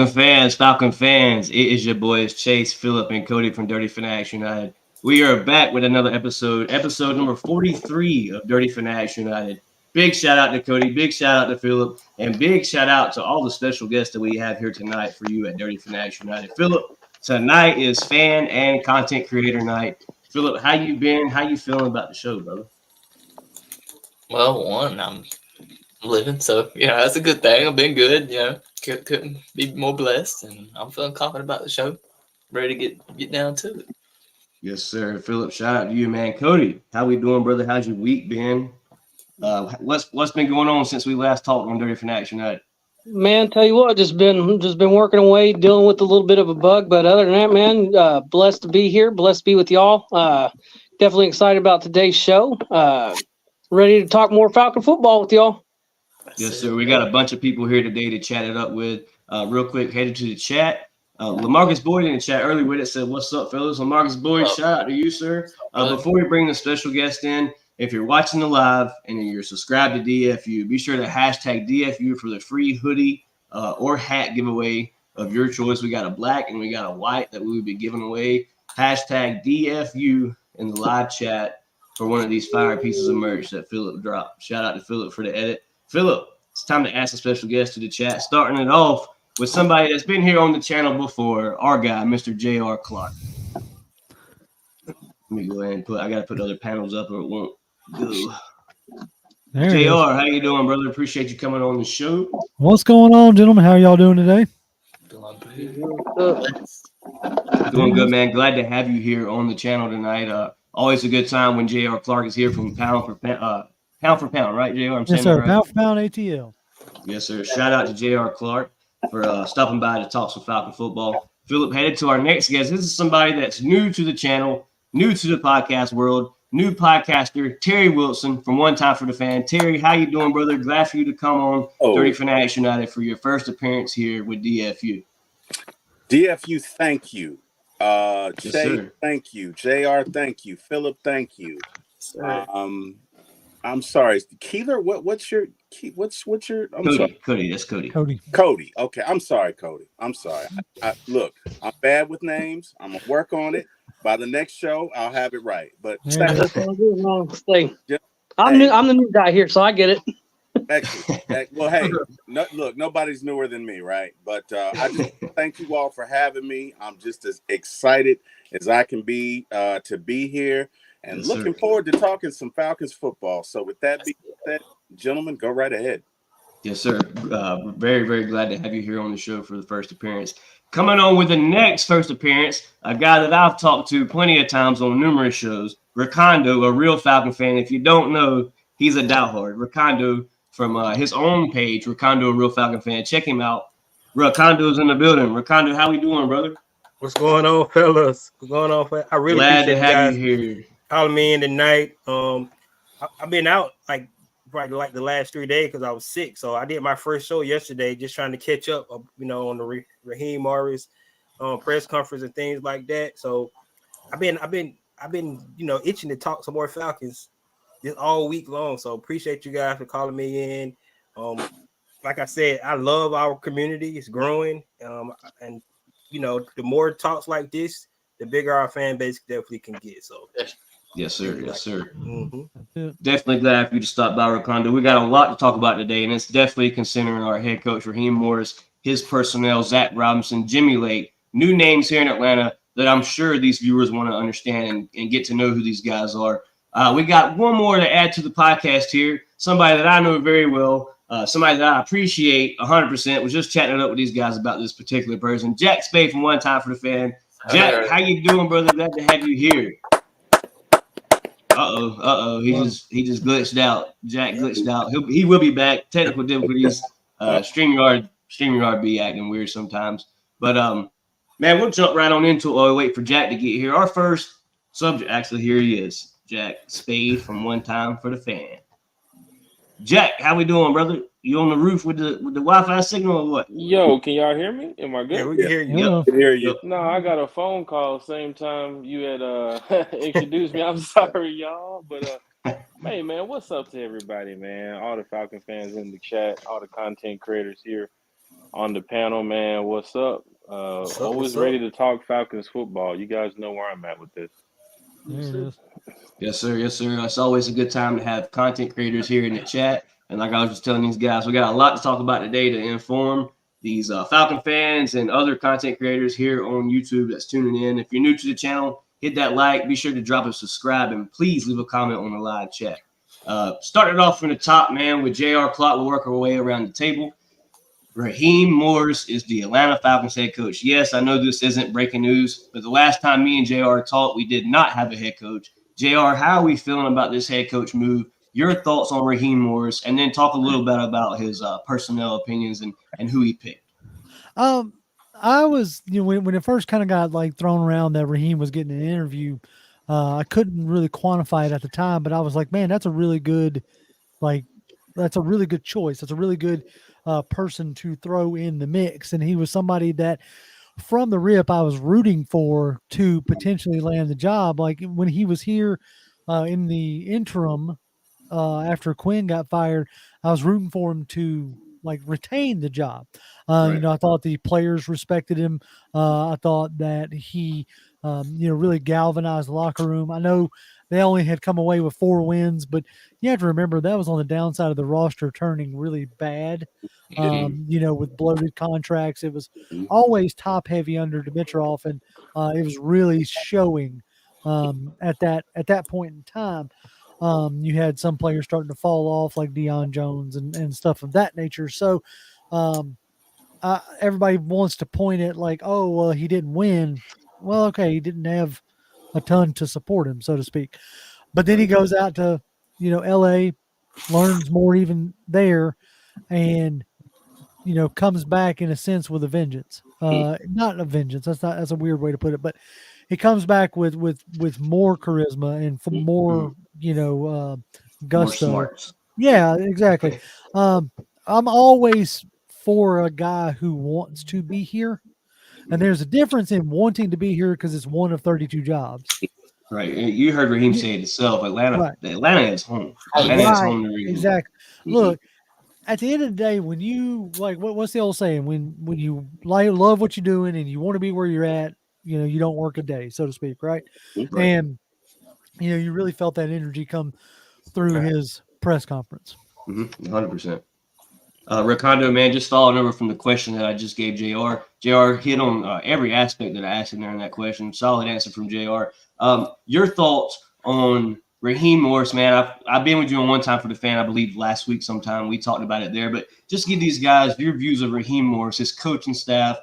Falcon fans, it is your boys Chase, Phillip, and Cody from Dirty Fanatics United. We are back with another episode number 43 of Dirty Fanatics United. Big shout out to Cody, big shout out to Phillip, and big shout out to all the special guests that we have here tonight for you at Dirty Fanatics United. Phillip, tonight is fan and content creator night. Phillip, how you been? How you feeling about the show, brother? Well, I'm living, so that's a good thing. I've been good, couldn't be more blessed, and I'm feeling confident about the show. Ready to get down to it. Yes, sir. Phillip, shout out to you, man. Cody, how we doing, brother? How's your week been? What's been going on since we last talked on Dirty Fanatics United? Man, tell you what, just been working away, dealing with a little bit of a bug, but other than that, man, blessed to be here, blessed to be with y'all. Definitely excited about today's show. Ready to talk more Falcon football with y'all. Yes, sir. We got a bunch of people here today to chat it up with. Real quick, headed to the chat. Lamarcus Boyd in the chat earlier with it said, "What's up, fellas?" Lamarcus Boyd, shout out to you, sir. Before we bring the special guest in, if you're watching the live and you're subscribed to DFU, be sure to hashtag DFU for the free hoodie or hat giveaway of your choice. We got a black and we got a white that we will be giving away. Hashtag DFU in the live chat for one of these fire pieces of merch that Phillip dropped. Shout out to Phillip for the edit. Phillip, it's time to ask a special guest to the chat, starting it off with somebody that's been here on the channel before, our guy, Mr. J.R. Clark. Let me go ahead and I got to put other panels up or it won't go. JR, how you doing, brother? Appreciate you coming on the show. What's going on, gentlemen? How y'all doing today? Doing good, man. Glad to have you here on the channel tonight. Always a good time when JR Clark is here from Pound for Pound, right, JR? Yes, sir. Pound for Pound ATL. Yes, sir. Shout out to JR Clark for stopping by to talk some Falcon football. Phillip, headed to our next guest. This is somebody that's new to the channel, new to the podcast world, new podcaster, Terry Wilson from One Time for the Fan. Terry, how you doing, brother? Glad for you to come on Dirty Fanatics United for your first appearance here with DFU. DFU, thank you. Yes, Jay, sir. thank you. JR, thank you. Phillip, thank you. I'm sorry, Keeler. What's your? I'm Cody. sorry. Cody. That's Cody. Cody. Okay, I'm sorry, Cody. I'm sorry. Look, I'm bad with names. I'm gonna work on it. By the next show, I'll have it right. But I'm the new guy here, so I get it. Excellent. Well, hey, look, nobody's newer than me, right? But I just thank you all for having me. I'm just as excited as I can be to be here. And looking forward to talking some Falcons football. So with that being said, gentlemen, go right ahead. Yes, sir. Very, very glad to have you here on the show for the first appearance. Coming on with the next first appearance, a guy that I've talked to plenty of times on numerous shows, Ricondo, a real Falcon fan. If you don't know, he's a diehard. Ricondo from his own page, Ricondo, a real Falcon fan. Check him out. Ricondo's in the building. Ricondo, how we doing, brother? What's going on, fellas? What's going on? I really glad to have you you here. Calling me in tonight. I've been out probably like the last 3 days because I was sick. So I did my first show yesterday, just trying to catch up, on the Raheem Morris press conference and things like that. So I've been itching to talk some more Falcons just all week long. So appreciate you guys for calling me in. Like I said, I love our community. It's growing, and the more talks like this, the bigger our fan base definitely can get. So. Yes, sir. Yes, sir. Mm-hmm. Definitely glad for you to stop by, Ricondo. We got a lot to talk about today, and it's definitely considering our head coach, Raheem Morris, his personnel, Zach Robinson, Jimmy Lake, new names here in Atlanta that I'm sure these viewers want to understand and get to know who these guys are. We got one more to add to the podcast here, somebody that I know very well, somebody that I appreciate 100%. Was just chatting it up with these guys about this particular person, Jack Spade from One Time for the Fan. Jack, how you doing, brother? Glad to have you here. He just glitched out. Jack glitched out. He will be back. Technical difficulties. StreamYard be acting weird sometimes. But man, we'll jump right on into it while we wait for Jack to get here. Our first subject, actually, here he is. Jack Spade from One Time for the Fan. Jack, how we doing, brother? You on the roof with the Wi-Fi signal or what? Yo, can y'all hear me? Am I good? Yeah, we can hear you. Yep. Can hear you. No, I got a phone call same time you had introduced me. I'm sorry, y'all, but hey, man, what's up to everybody, man? All the Falcon fans in the chat, all the content creators here. on the panel, man. What's up? What's up? Always What's up? ready to talk Falcons football. You guys know where I'm at with this. There it is. Yes, sir. Yes, sir. It's always a good time to have content creators here in the chat. And like I was just telling these guys, we got a lot to talk about today to inform these Falcon fans and other content creators here on YouTube that's tuning in. If you're new to the channel, hit that like. Be sure to drop a subscribe and please leave a comment on the live chat. Starting off from the top, man, with JR Clock. We'll work our way around the table. Raheem Morris is the Atlanta Falcons head coach. Yes, I know this isn't breaking news, but the last time me and JR talked, we did not have a head coach. JR, how are we feeling about this head coach move? Your thoughts on Raheem Morris, and then talk a little bit about his personnel opinions and who he picked. I was, when it first kind of got like thrown around that Raheem was getting an interview, I couldn't really quantify it at the time, but I was like, man, that's a really good choice. That's a really good person to throw in the mix. And he was somebody that from the rip I was rooting for to potentially land the job. Like when he was here in the interim after Quinn got fired, I was rooting for him to like retain the job. Right. I thought the players respected him. I thought that he, really galvanized the locker room. I know they only had come away with 4 wins, but you have to remember that was on the downside of the roster turning really bad. With bloated contracts, it was always top heavy under Dimitrov, and it was really showing at that point in time. You had some players starting to fall off, like Deion Jones and stuff of that nature. So everybody wants to point at like, oh, well, he didn't win. Well, okay, he didn't have a ton to support him, so to speak. But then he goes out to, LA, learns more even there, and comes back in a sense with a vengeance. Not a vengeance. That's a weird way to put it, but he comes back with more charisma and for more, gusto. More smarts. Yeah, exactly. I'm always for a guy who wants to be here. And there's a difference in wanting to be here because it's one of 32 jobs. Right. You heard Raheem say it himself. Atlanta is home. Atlanta is home to Raheem. Exactly. Look, at the end of the day, when you like, what's the old saying? When you love what you're doing and you want to be where you're at, you don't work a day, so to speak, right? And you really felt that energy come through his press conference. 100%. Ricardo, man, just following over from the question that I just gave JR. JR hit on every aspect that I asked in there in that question. Solid answer from JR. Your thoughts on Raheem Morris, man. I've been with you on One Time for the Fan, I believe, last week sometime. We talked about it there. But just give these guys your views of Raheem Morris, his coaching staff.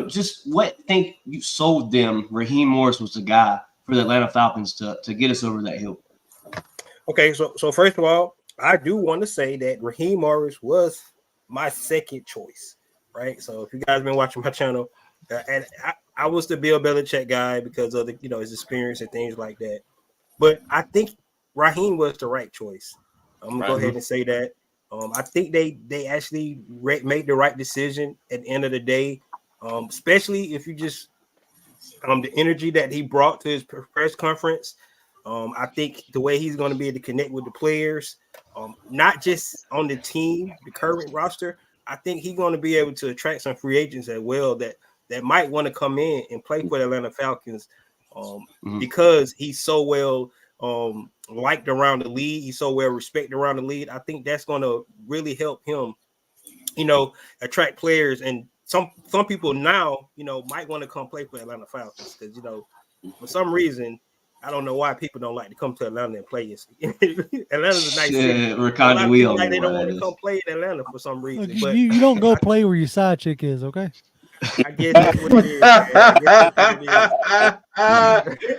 Just what think you sold them Raheem Morris was the guy for the Atlanta Falcons to get us over that hill. Okay, so first of all, I do want to say that Raheem Morris was my second choice, right? So if you guys been watching my channel, and I was the Bill Belichick guy because of the his experience and things like that. But I think Raheem was the right choice. I'm gonna go ahead and say that. I think they actually made the right decision at the end of the day, especially if you just the energy that he brought to his press conference. I think the way he's going to be able to connect with the players, not just on the team, the current roster. I think he's going to be able to attract some free agents as well that might want to come in and play for the Atlanta Falcons because he's so well liked around the league. He's so well respected around the league. I think that's going to really help him, attract players. And some people now, might want to come play for Atlanta Falcons because, for some reason, I don't know why people don't like to come to Atlanta and play. Atlanta's a nice city. Ricardo, they don't want to come play in Atlanta for some reason. Look, but you don't go play where your side chick is, okay? I guess that's what it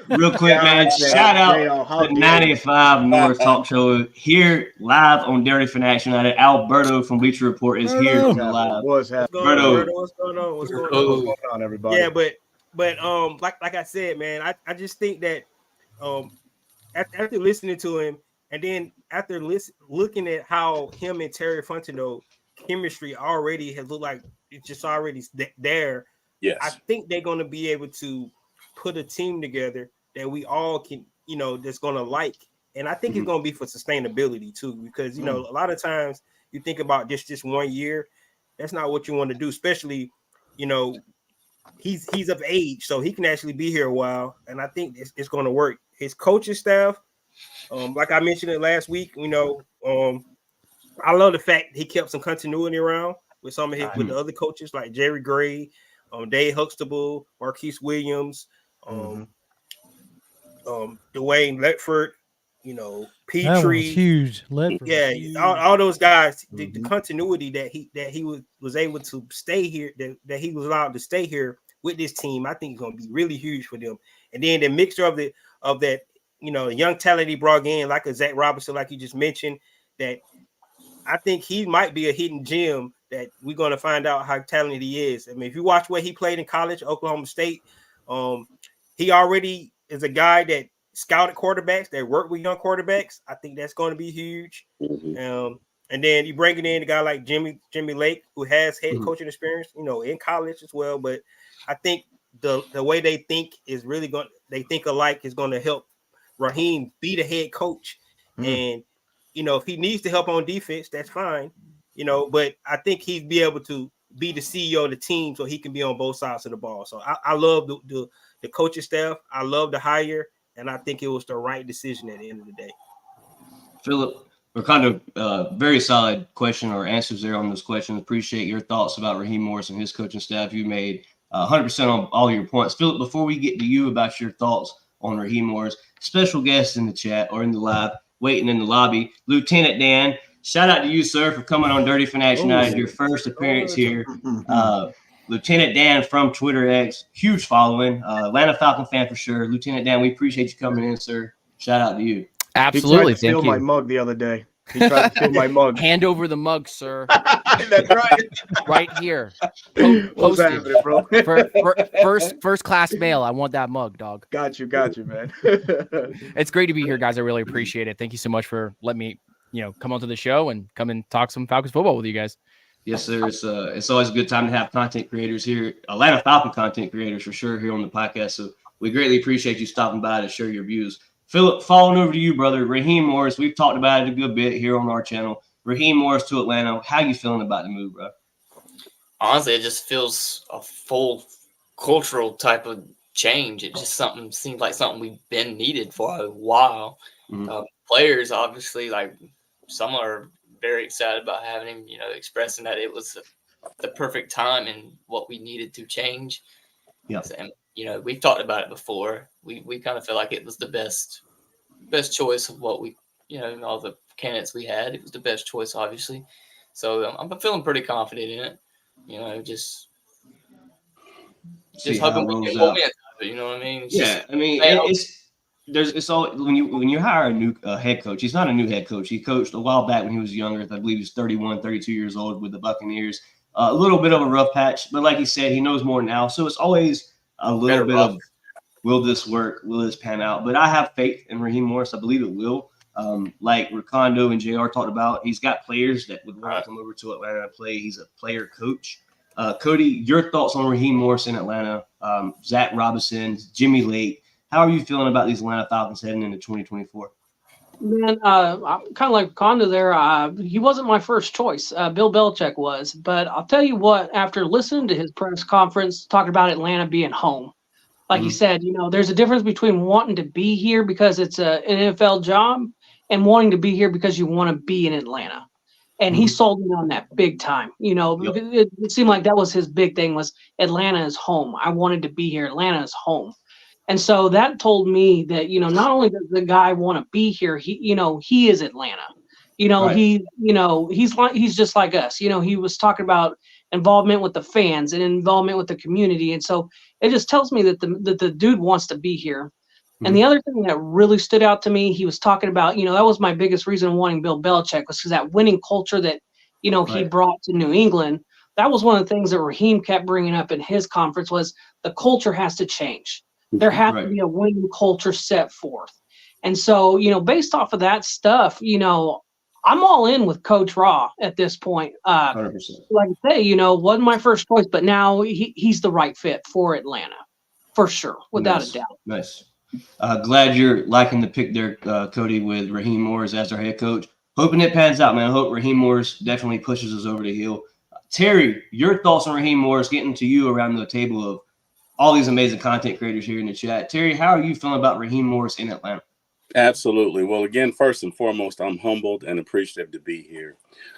is. Real quick, man. Shout out to 95 North Talk Show here live on Dirty Fan Action. Alberto from Bleacher Report is here on the live. What's happening? What's going on, everybody? Yeah, but like I said, man, I just think that after listening to him, and then after looking at how him and Terry Fontenot chemistry already has looked like it's just already there. Yes, I think they're going to be able to put a team together that we all can, that's going to like. And I think it's going to be for sustainability too, because a lot of times you think about just 1 year, That's not what you want to do, especially, he's of age, so he can actually be here a while, and I think it's going to work. His coaching staff, like I mentioned it last week, I love the fact he kept some continuity around with some of with the other coaches like Jerry Gray, Dave Huxtable, Marquise Williams, Dwayne Letford, Petrie. That was huge. Letford, yeah, huge. All those guys, the continuity that he was able to stay here, that he was allowed to stay here with this team, I think is going to be really huge for them. And then the mixture of that, young talent he brought in, like a Zach Robinson, like you just mentioned, that I think he might be a hidden gem that we're going to find out how talented he is. I mean, if you watch what he played in college, Oklahoma State, he already is a guy that scouted quarterbacks, that worked with young quarterbacks. I think that's going to be huge. And then you bring in a guy like Jimmy Lake, who has head coaching experience, in college as well. But I think the way they think is really they think alike is going to help Raheem be the head coach. And if he needs to help on defense, that's fine. But I think he'd be able to be the CEO of the team so he can be on both sides of the ball. So I love the coaching staff. I love the hire, and I think it was the right decision at the end of the day. Philip, we're kind of very solid question or answers there on those questions. Appreciate your thoughts about Raheem Morris and his coaching staff. You made 100% on all your points. Philip, before we get to you about your thoughts on Raheem Morris, special guest in the chat or in the live, waiting in the lobby, Lieutenant Dan. Shout out to you, sir, for coming on Dirty Fanatics United, your first appearance here. Lieutenant Dan from Twitter X, huge following, Atlanta Falcon fan for sure. Lieutenant Dan, we appreciate you coming in, sir. Shout out to you. Absolutely, he tried to steal my mug the other day. He tried to steal my mug. Hand over the mug, sir. That's right. Right here. What's happening, bro? First class mail. I want that mug, dog. Got you, man. It's great to be here, guys. I really appreciate it. Thank you so much for letting me, come onto the show and come and talk some Falcons football with you guys. Yes, sir. It's always a good time to have content creators here, Atlanta Falcon content creators for sure here on the podcast. So we greatly appreciate you stopping by to share your views. Philip, following over to you, brother. Raheem Morris, we've talked about it a good bit here on our channel. Raheem Morris to Atlanta. How you feeling about the move, bro? Honestly, it just feels a full cultural type of change. It just seems like something we've been needed for a while. Players, obviously, like some are very excited about having him, expressing that it was the perfect time and what we needed to change. Yes. And, we've talked about it before. We kind of feel like it was the best choice of what we, all the candidates we had. It was the best choice, obviously. So I'm feeling pretty confident in it. Just hoping we get more into it, you know what I mean? It's all when you hire a new head coach. He's not a new head coach. He coached a while back when he was younger. I believe he's 31, 32 years old with the Buccaneers. A little bit of a rough patch, but like he said, he knows more now. So it's always a little bit of, will this work? Will this pan out? But I have faith in Raheem Morris. I believe it will. Like Ricondo and JR talked about, he's got players that would want to come over to Atlanta and play. He's a player coach. Cody, your thoughts on Raheem Morris in Atlanta, Zach Robinson, Jimmy Lake. How are you feeling about these Atlanta Falcons heading into 2024? Man, I'm kind of like Ricondo there. He wasn't my first choice. Bill Belichick was. But I'll tell you what, after listening to his press conference talking about Atlanta being home, like he said, there's a difference between wanting to be here because it's an NFL job and wanting to be here because you want to be in Atlanta. And he sold me on that big time. It seemed like that was his big thing was Atlanta is home. I wanted to be here. Atlanta is home. And so that told me that, not only does the guy want to be here, he is Atlanta. Right. He's just like us. He was talking about involvement with the fans and involvement with the community. And so it just tells me that the dude wants to be here. And the other thing that really stood out to me, he was talking about, that was my biggest reason wanting Bill Belichick was because that winning culture that, he brought to New England. That was one of the things that Raheem kept bringing up in his conference was the culture has to change. There has to be a winning culture set forth. And so, based off of that stuff, I'm all in with Coach Raw at this point. 100%. Like I say, wasn't my first choice, but now he's the right fit for Atlanta, for sure, without a doubt. Nice. Glad you're liking the pick there, Cody, with Raheem Morris as our head coach. Hoping it pans out, man. I hope Raheem Morris definitely pushes us over the hill. Terry, your thoughts on Raheem Morris, getting to you around the table of all these amazing content creators here in the chat. Terry, how are you feeling about Raheem Morris in Atlanta? Absolutely. Well, again, first and foremost, I'm humbled and appreciative to be here.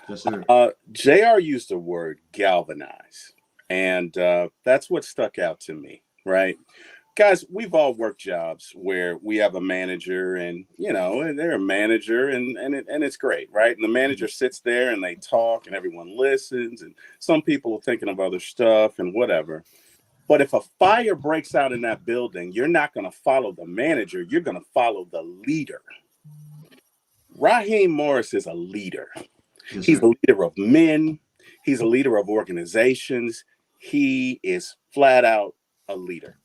Yes, sir. JR used the word galvanize, and that's what stuck out to me, right? Guys, we've all worked jobs where we have a manager and, and they're a manager and it's great, right? And the manager sits there and they talk and everyone listens and some people are thinking of other stuff and whatever. But if a fire breaks out in that building, you're not going to follow the manager. You're going to follow the leader. Raheem Morris is a leader. Yes, He's sir. a leader of men. He's a leader of organizations. He is flat out a leader.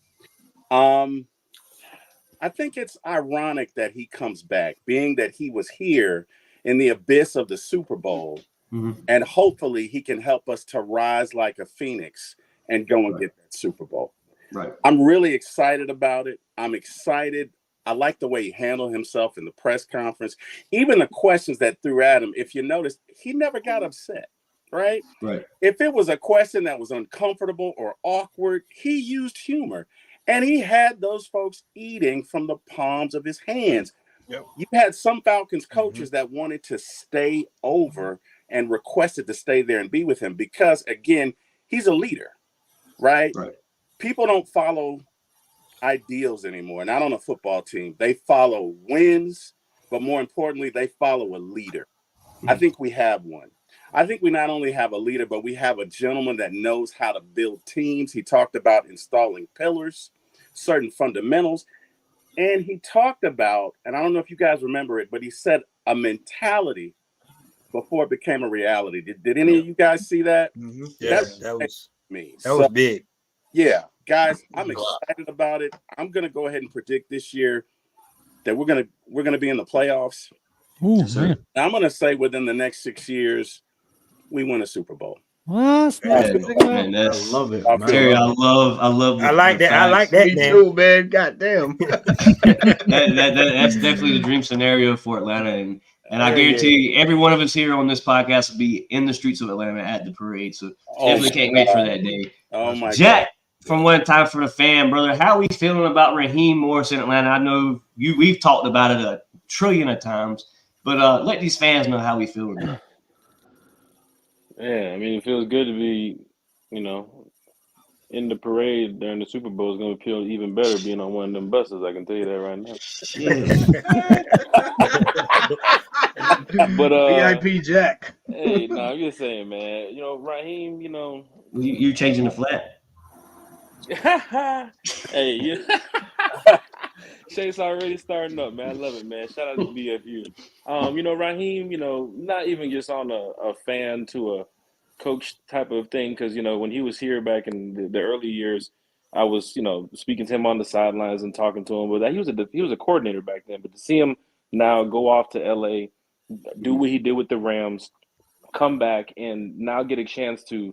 I think it's ironic that he comes back, being that he was here in the abyss of the Super Bowl, and hopefully he can help us to rise like a phoenix and go and get that Super Bowl. Right. I'm really excited about it. I'm excited. I like the way he handled himself in the press conference. Even the questions that threw at him, if you notice, he never got upset, right? Right. If it was a question that was uncomfortable or awkward, he used humor. And he had those folks eating from the palms of his hands. Yep. You had some Falcons coaches that wanted to stay over and requested to stay there and be with him because, again, he's a leader, right? People don't follow ideals anymore, not on a football team. They follow wins, but more importantly, they follow a leader. I think we have one. I think we not only have a leader, but we have a gentleman that knows how to build teams. He talked about installing pillars, certain fundamentals, and he talked about, and I don't know if you guys remember it, but he said a mentality before it became a reality. Did any of you guys see that? Yeah, that was big. Yeah, guys, I'm excited about it. I'm gonna go ahead and predict this year that we're gonna be in the playoffs. Ooh, man. I'm gonna say within the next 6 years, we win a Super Bowl. What? Man, I love it, man. Terry, I love. I like that. I like that, Me man. too, man. Goddamn. That's definitely the dream scenario for Atlanta, and I guarantee you, every one of us here on this podcast will be in the streets of Atlanta at the parade. So definitely can't wait for that day. Oh my Jack, God. from One Time for the Fan, brother, how are we feeling about Raheem Morris in Atlanta? I know we've talked about it a trillion of times, but let these fans know how we feel about it. Yeah, I mean, it feels good to be, in the parade during the Super Bowl. Is going to feel even better being on one of them buses. I can tell you that right now. But VIP Jack. Hey, no, I'm just saying, man. Raheem. You changing the flat? Hey, Shane's already starting up, man. I love it, man. Shout out to DFU. Raheem, not even just on a fan to a coach type of thing, because when he was here back in the early years, I was speaking to him on the sidelines and talking to him. But he was a coordinator back then. But to see him now go off to LA, do what he did with the Rams, come back and now get a chance to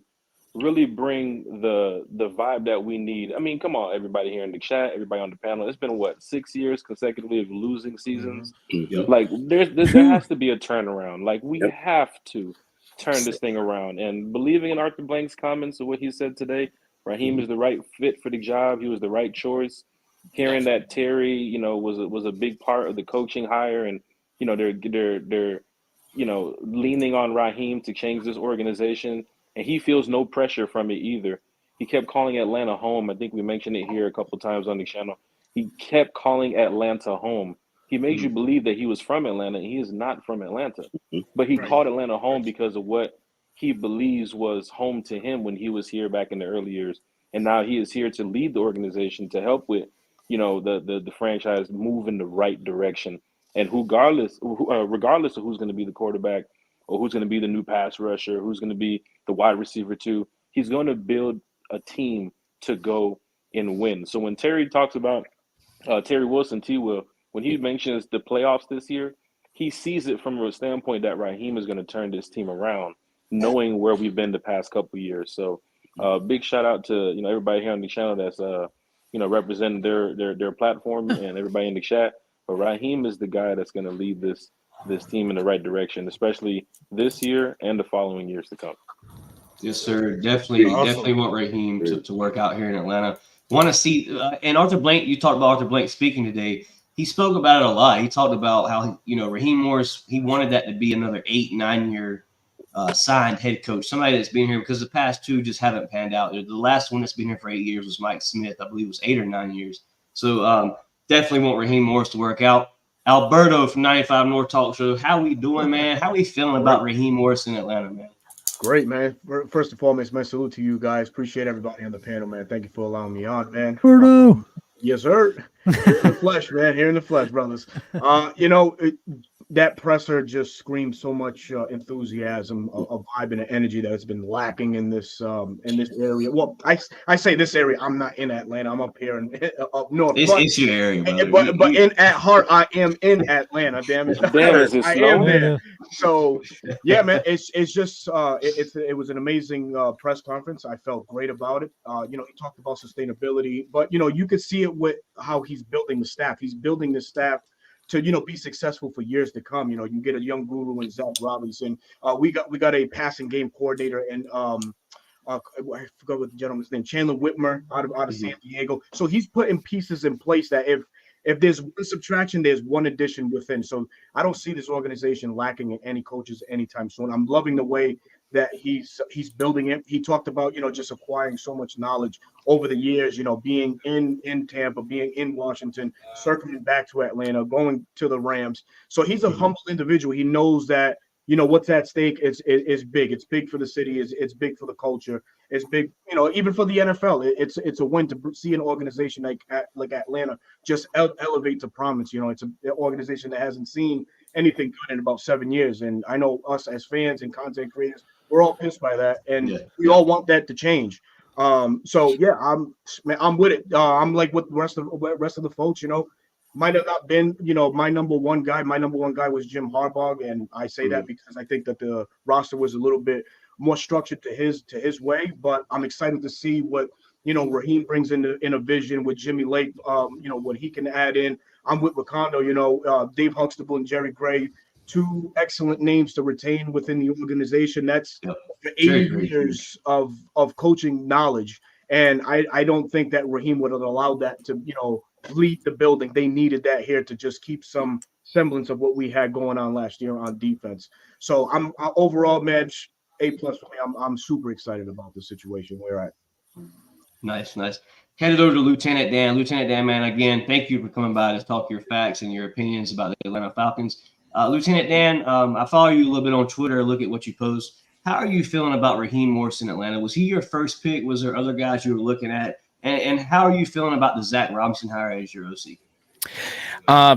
really bring the vibe that we need. I mean, come on, everybody here in the chat, everybody on the panel. It's been 6 years consecutively of losing seasons. Like there has to be a turnaround. Like we have to turn this thing around. And believing in Arthur Blank's comments of what he said today, Raheem is the right fit for the job. He was the right choice. Hearing that Terry, was a big part of the coaching hire, and they're leaning on Raheem to change this organization. And he feels no pressure from it either. He kept calling Atlanta home. I think we mentioned it here a couple times on the channel. He kept calling Atlanta home. He makes you believe that he was from Atlanta. He is not from Atlanta. But he called Atlanta home because of what he believes was home to him when he was here back in the early years. And now he is here to lead the organization, to help with, the franchise move in the right direction. And regardless of who's going to be the quarterback, or who's going to be the new pass rusher, who's going to be the wide receiver too, he's going to build a team to go and win. So when Terry talks about Terry Wilson, T-Will, when he mentions the playoffs this year, he sees it from a standpoint that Raheem is going to turn this team around, knowing where we've been the past couple of years. So big shout out to everybody here on the channel that's representing their platform, and everybody in the chat. But Raheem is the guy that's going to lead this team in the right direction, especially this year and the following years to come. Yes, sir. Definitely, Awesome. definitely want Raheem to work out here in Atlanta. Want to see and Arthur Blank. You talked about Arthur Blank speaking today. He spoke about it a lot. He talked about how Raheem Morris. He wanted that to be another 8-9 year signed head coach, somebody that's been here because the past two just haven't panned out. The last one that's been here for 8 years was Mike Smith. I believe it was 8 or 9 years. So definitely want Raheem Morris to work out. Alberto from 95 North Talk Show. How we doing, man? How we feeling about Raheem Morris in Atlanta, man? Great, man. First and foremost, man, salute to you guys. Appreciate everybody on the panel, man. Thank you for allowing me on, man. Purdue. Yes, sir. Here in the flesh, man. Here in the flesh, brothers. That presser just screams so much enthusiasm, a vibe, and an energy that has been lacking in this area. Well, I say this area. I'm not in Atlanta. I'm up here up north. It's your area, brother. But at heart, I am in Atlanta. Damn it, I am there. So yeah, man. It's just it was an amazing press conference. I felt great about it. He talked about sustainability, but you could see it with how he's building the staff. He's building the staff to be successful for years to come. You get a young guru in Zach Robinson. We got a passing game coordinator and I forgot what the gentleman's name, Chandler Whitmer out of San Diego. So he's putting pieces in place that if there's one subtraction, there's one addition within. So I don't see this organization lacking in any coaches anytime soon. I'm loving the way that he's building it. He talked about, just acquiring so much knowledge over the years, being in Tampa, being in Washington, circling back to Atlanta, going to the Rams. So he's a humble individual. He knows that, what's at stake is big. It's big for the city. It's big for the culture. It's big, even for the NFL. It's a win to see an organization like Atlanta just elevate to prominence. It's an organization that hasn't seen anything good in about 7 years. And I know us as fans and content creators, we're all pissed by that, and we all want that to change. So yeah, I'm with it. I'm like with the rest of the folks. Might have not been, my number one guy. My number one guy was Jim Harbaugh, and I say that because I think that the roster was a little bit more structured to his way. But I'm excited to see what Raheem brings in a vision with Jimmy Lake. What he can add in. I'm with Ricondo. Dave Huxtable and Jerry Gray, two excellent names to retain within the organization. That's 80 years of coaching knowledge. And I don't think that Raheem would have allowed that to, lead the building. They needed that here to just keep some semblance of what we had going on last year on defense. So I'm overall, man, A+ for me. I'm super excited about the situation we're at. Nice. Headed over to Lieutenant Dan. Lieutenant Dan, man, again, thank you for coming by to talk your facts and your opinions about the Atlanta Falcons. Lieutenant Dan, I follow you a little bit on Twitter, look at what you post. How are you feeling about Raheem Morris in Atlanta? Was he your first pick? Was there other guys you were looking at? And how are you feeling about the Zach Robinson hire as your OC?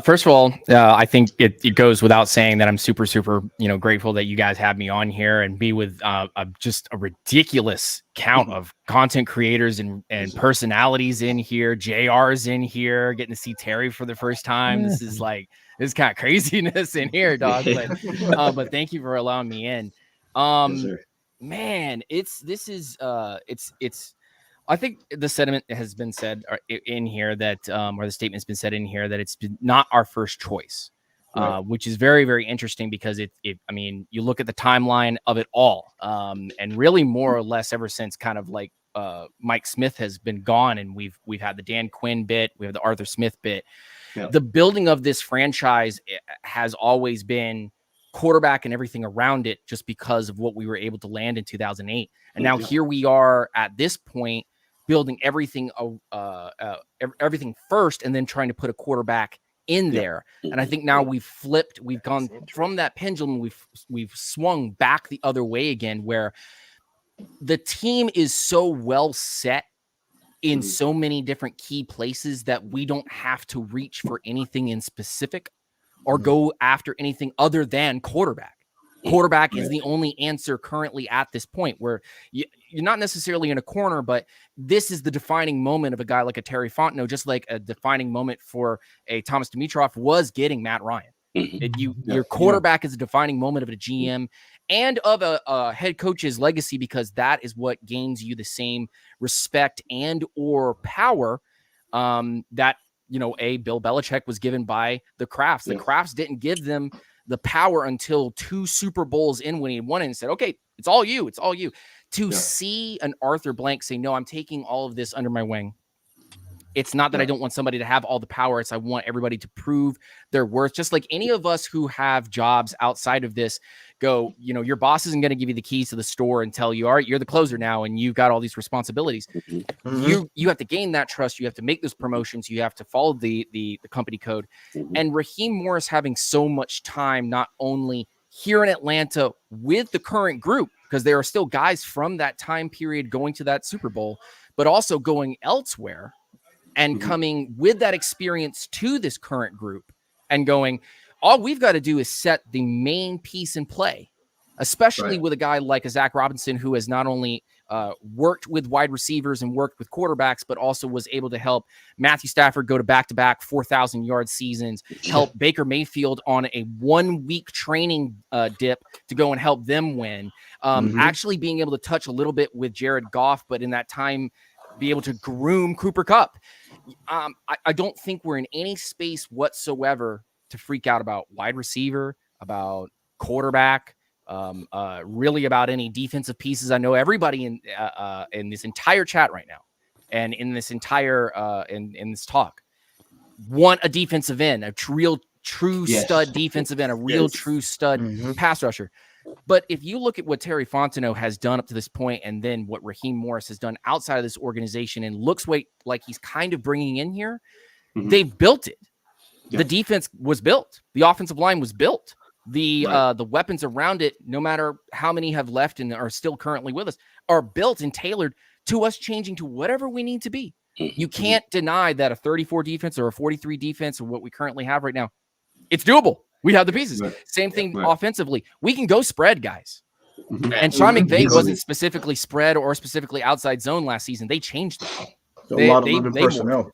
First of all, I think it goes without saying that I'm super, super, grateful that you guys have me on here and be with just a ridiculous count of content creators and personalities in here. JR's in here, getting to see Terry for the first time. This is kind of craziness in here, dog. But thank you for allowing me in. Man, I think the sentiment has been said in here that, or the statement's been said in here that it's been not our first choice, which is very, very interesting because you look at the timeline of it all, and really more or less ever since kind of like Mike Smith has been gone, and we've had the Dan Quinn bit, we have the Arthur Smith bit. Yeah. The building of this franchise has always been quarterback and everything around it, just because of what we were able to land in 2008, and now here we are at this point, building everything first and then trying to put a quarterback in there. And I think now we've gone from that pendulum. We've swung back the other way again, where the team is so well set in so many different key places that we don't have to reach for anything in specific or go after anything other than quarterback. Quarterback is the only answer currently at this point, where you're not necessarily in a corner, but this is the defining moment of a guy like a Terry Fontenot, just like a defining moment for a Thomas Dimitroff was getting Matt Ryan. Your quarterback is a defining moment of a GM and of a head coach's legacy, because that is what gains you the same respect and or power that, Bill Belichick was given by the Krafts. The Krafts didn't give them the power until 2 Super Bowls in, when he won it and said, okay, it's all you. to see an Arthur Blank say, no, I'm taking all of this under my wing. It's not that I don't want somebody to have all the power. It's I want everybody to prove their worth. Just like any of us who have jobs outside of this go, your boss isn't going to give you the keys to the store and tell you, all right, you're the closer now and you've got all these responsibilities. You have to gain that trust. You have to make those promotions. You have to follow the company code. And Raheem Morris having so much time, not only here in Atlanta with the current group, because there are still guys from that time period going to that Super Bowl, but also going elsewhere and coming with that experience to this current group and going, all we've got to do is set the main piece in play, especially with a guy like a Zach Robinson, who has not only worked with wide receivers and worked with quarterbacks, but also was able to help Matthew Stafford go to back-to-back 4,000-yard seasons, help Baker Mayfield on a 1-week training dip to go and help them win, actually being able to touch a little bit with Jared Goff, but in that time, be able to groom Cooper Kupp. I don't think we're in any space whatsoever to freak out about wide receiver, about quarterback, really about any defensive pieces. I know everybody in this entire chat right now and in this entire in this talk want a defensive end, a real true stud defensive end, a real true stud pass rusher. But if you look at what Terry Fontenot has done up to this point, and then what Raheem Morris has done outside of this organization, and looks like he's kind of bringing in here, they've built it. The defense was built. The offensive line was built. The weapons around it, no matter how many have left and are still currently with us, are built and tailored to us changing to whatever we need to be. You can't deny that a 34 defense or a 43 defense or what we currently have right now, it's doable. We have the pieces. Same thing offensively. We can go spread, guys. And Sean McVay wasn't specifically spread or specifically outside zone last season. They changed it. A lot of living personnel.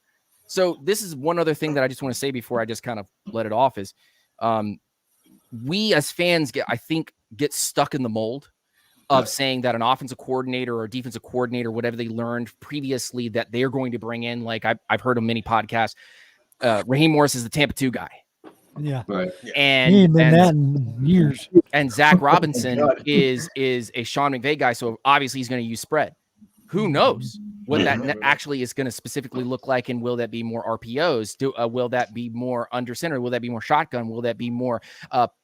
So this is one other thing that I just want to say before I just kind of let it off is we as fans get stuck in the mold of saying that an offensive coordinator or a defensive coordinator, whatever they learned previously that they're going to bring in. Like I've heard on many podcasts, Raheem Morris is the Tampa 2 guy. Yeah. Right. And he ain't been that in years. And Zach Robinson is a Sean McVay guy. So obviously he's going to use spread. Who knows what that actually is going to specifically look like? And will that be more RPOs? Will that be more under center? Will that be more shotgun? Will that be more,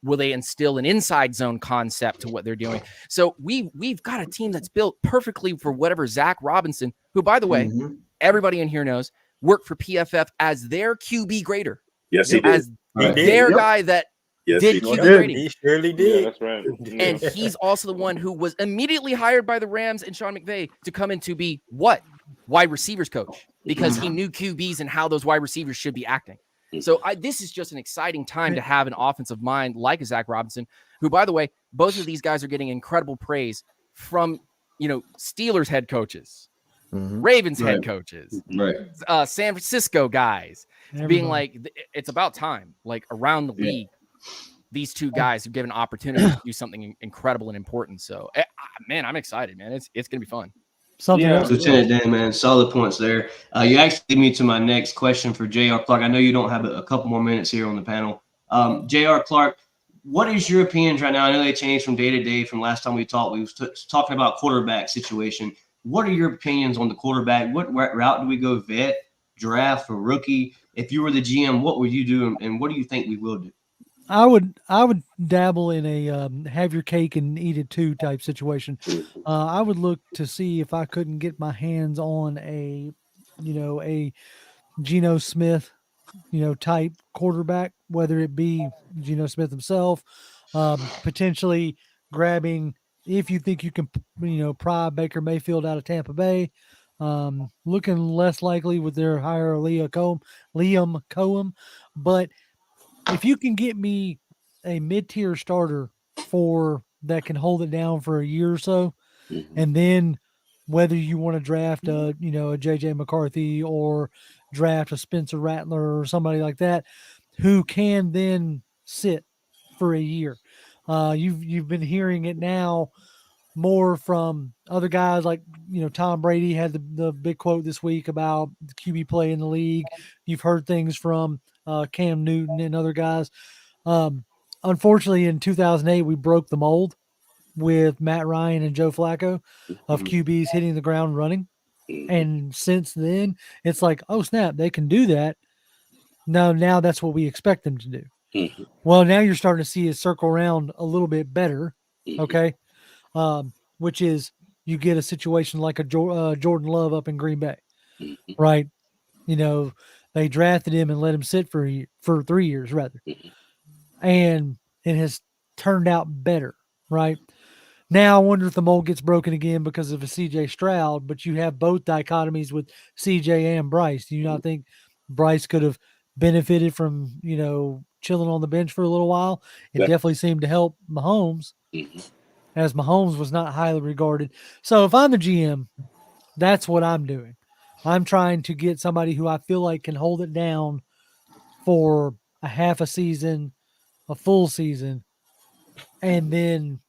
will they instill an inside zone concept to what they're doing? So we've got a team that's built perfectly for whatever Zach Robinson, who, by the way, everybody in here knows, worked for PFF as their QB grader. Yes, he did. Their guy that did QB grading. He surely did. Yeah, that's right. And he's also the one who was immediately hired by the Rams and Sean McVay to come in to be what? Wide receivers coach, because he knew QBs and how those wide receivers should be acting. So this is just an exciting time to have an offensive mind like Zach Robinson, who, by the way, both of these guys are getting incredible praise from, Steelers head coaches, Ravens head coaches, San Francisco guys, being like, it's about time, like around the league, these two guys have given opportunity to do something incredible and important. So, man, I'm excited, man. It's going to be fun. Something else. Lieutenant Dan, man, solid points there. You actually lead me to my next question for J.R. Clark. I know you don't have a couple more minutes here on the panel. J.R. Clark, what is your opinions right now? I know they changed from day to day from last time we talked. We was talking about quarterback situation. What are your opinions on the quarterback? What route do we go, vet, draft, or rookie? If you were the GM, what would you do, and what do you think we will do? I would dabble in a have your cake and eat it too type situation. I would look to see if I couldn't get my hands on a Geno Smith, type quarterback, whether it be Geno Smith himself, potentially grabbing, if you think you can, pry Baker Mayfield out of Tampa Bay, looking less likely with their hire Liam Cohen, but if you can get me a mid-tier starter that can hold it down for a year or so, and then whether you want to draft a JJ McCarthy or draft a Spencer Rattler or somebody like that, who can then sit for a year. You've been hearing it now more from other guys like, Tom Brady had the big quote this week about the QB play in the league. You've heard things from Cam Newton and other guys. Unfortunately, in 2008, we broke the mold with Matt Ryan and Joe Flacco of QBs hitting the ground running. And since then, it's like, oh, snap, they can do that. No, now that's what we expect them to do. Well, now you're starting to see it circle around a little bit better, okay? Which is you get a situation like a Jordan Love up in Green Bay, right? You know, they drafted him and let him sit for 3 years rather. And it has turned out better, right? Now I wonder if the mold gets broken again because of a CJ Stroud, but you have both dichotomies with CJ and Bryce. Do you not think Bryce could have benefited from, you know, chilling on the bench for a little while? It definitely seemed to help Mahomes, as Mahomes was not highly regarded. So if I'm the GM, that's what I'm doing. I'm trying to get somebody who I feel like can hold it down for a half a season, a full season, and then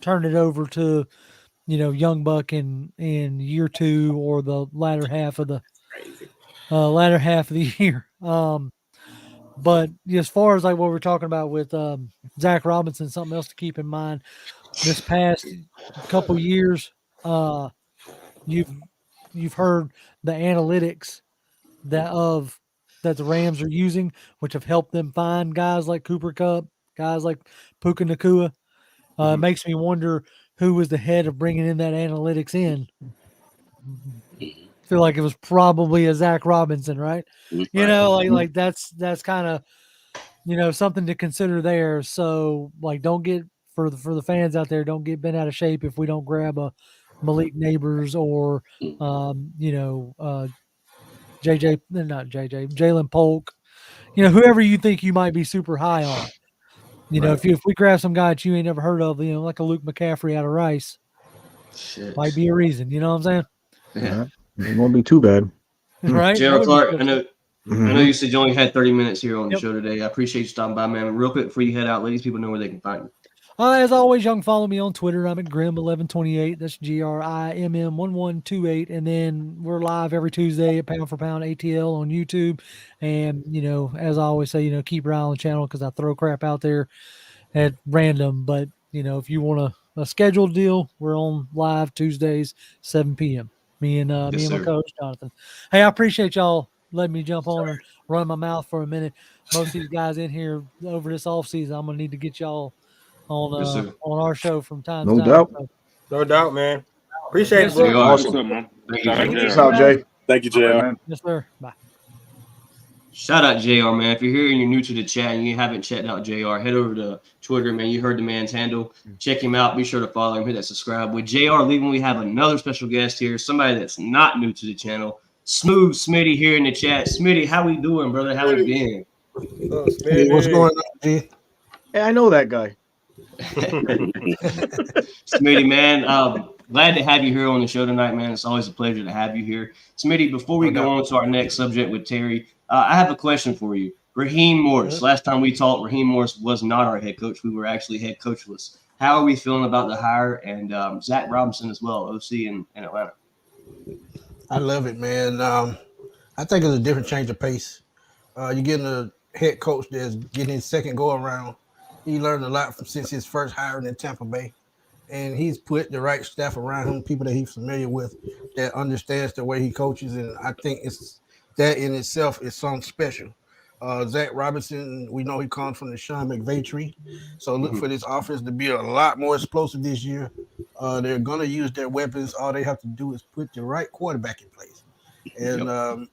turn it over to, you know, Young Buck in year 2 or the latter half of the year. But as far as like what we're talking about with Zach Robinson, something else to keep in mind this past couple years, you've heard the analytics that the Rams are using, which have helped them find guys like Cooper Kupp, guys like Puka Nacua. It makes me wonder who was the head of bringing in that analytics in. Feel like it was probably a Zach Robinson, right? You know, like that's kind of, you know, something to consider there. So like, don't get for the fans out there, don't get bent out of shape if we don't grab a Malik Neighbors or Jalen Polk, you know, whoever you think you might be super high on. You know, if we grab some guy that you ain't never heard of, you know, like a Luke McCaffrey out of Rice, might be a reason. You know what I'm saying? Yeah, it won't be too bad, right? Gerald Clark, I know you said you only had 30 minutes here on the show today. I appreciate you stopping by, man. Real quick before you head out, let these people know where they can find you. As always, y'all can follow me on Twitter. I'm at Grim1128. That's GRIMM1128. And then we're live every Tuesday at Pound for Pound ATL on YouTube. And, you know, as I always say, you know, keep your eye on the channel because I throw crap out there at random. But, you know, if you want a scheduled deal, we're on live Tuesdays, 7 p.m. Me and my coach, Jonathan. Hey, I appreciate y'all letting me jump on and run my mouth for a minute. Most of these guys in here over this offseason, I'm going to need to get y'all on our show from time to time. Doubt. So. No doubt, man. Appreciate it, bro. Awesome, man. Peace out, Jay. Thank you, JR. Yes, sir. Bye. Shout out JR, man. If you're here and you're new to the chat and you haven't checked out JR, head over to Twitter, man. You heard the man's handle. Check him out. Be sure to follow him. Hit that subscribe. With JR leaving, we have another special guest here, somebody that's not new to the channel. Smooth Smitty here in the chat. Smitty, how we doing, brother? How we been? Hey, what's going on, G? Hey, I know that guy. Smitty, man, glad to have you here on the show tonight, man. It's always a pleasure to have you here. Smitty, before we go on to our next subject with Terry, I have a question for you. Raheem Morris, last time we talked, Raheem Morris was not our head coach. We were actually head coachless. How are we feeling about the hire? And Zach Robinson as well, OC in Atlanta. I love it, man. I think it's a different change of pace. You're getting a head coach that's getting his second go around. He learned a lot since his first hiring in Tampa Bay, and he's put the right staff around him, people that he's familiar with, that understands the way he coaches, and I think it's that in itself is something special. Zach Robinson, we know he comes from the Sean McVay tree, so look for this offense to be a lot more explosive this year. They're going to use their weapons. All they have to do is put the right quarterback in place. And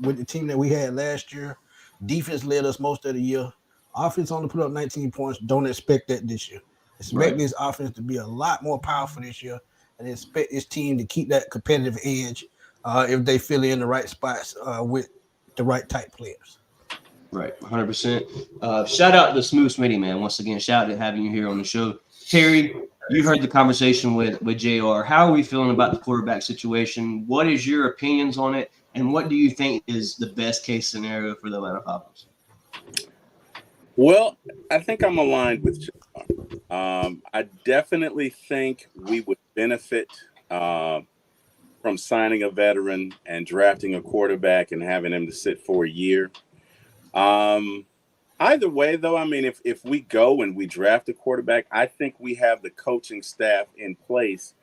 with the team that we had last year, defense led us most of the year. Offense only put up 19 points. Don't expect that this year. Expect this offense to be a lot more powerful this year, and expect this team to keep that competitive edge if they fill in the right spots with the right type players. Right, 100%. Shout out to Smooth Smitty, man. Once again, shout out to having you here on the show. Terry, you heard the conversation with JR. How are we feeling about the quarterback situation? What is your opinions on it? And what do you think is the best case scenario for the Atlanta Falcons? Well, I think I'm aligned with JR. I definitely think we would benefit from signing a veteran and drafting a quarterback and having him to sit for a year. Either way, though, I mean, if we go and we draft a quarterback, I think we have the coaching staff in place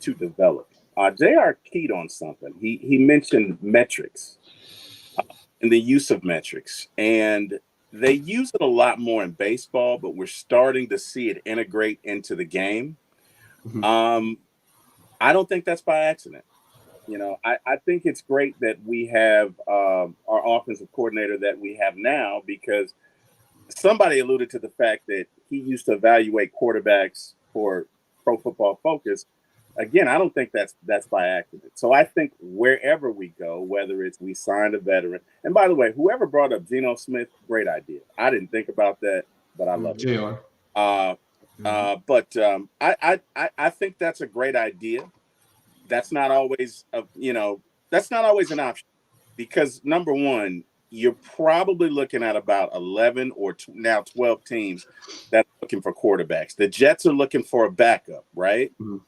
to develop. JR keyed on something. He mentioned metrics and the use of metrics. And they use it a lot more in baseball, but we're starting to see it integrate into the game. Mm-hmm. I don't think that's by accident. You know, I think it's great that we have our offensive coordinator that we have now, because somebody alluded to the fact that he used to evaluate quarterbacks for Pro Football Focus. Again, I don't think that's by accident. So I think wherever we go, whether it's we signed a veteran, and by the way, whoever brought up Geno Smith, great idea. I didn't think about that, but I love it. I think that's a great idea. That's not always that's not always an option, because number one, you're probably looking at about 11 or now 12 teams that are looking for quarterbacks. The Jets are looking for a backup, right? Mm-hmm.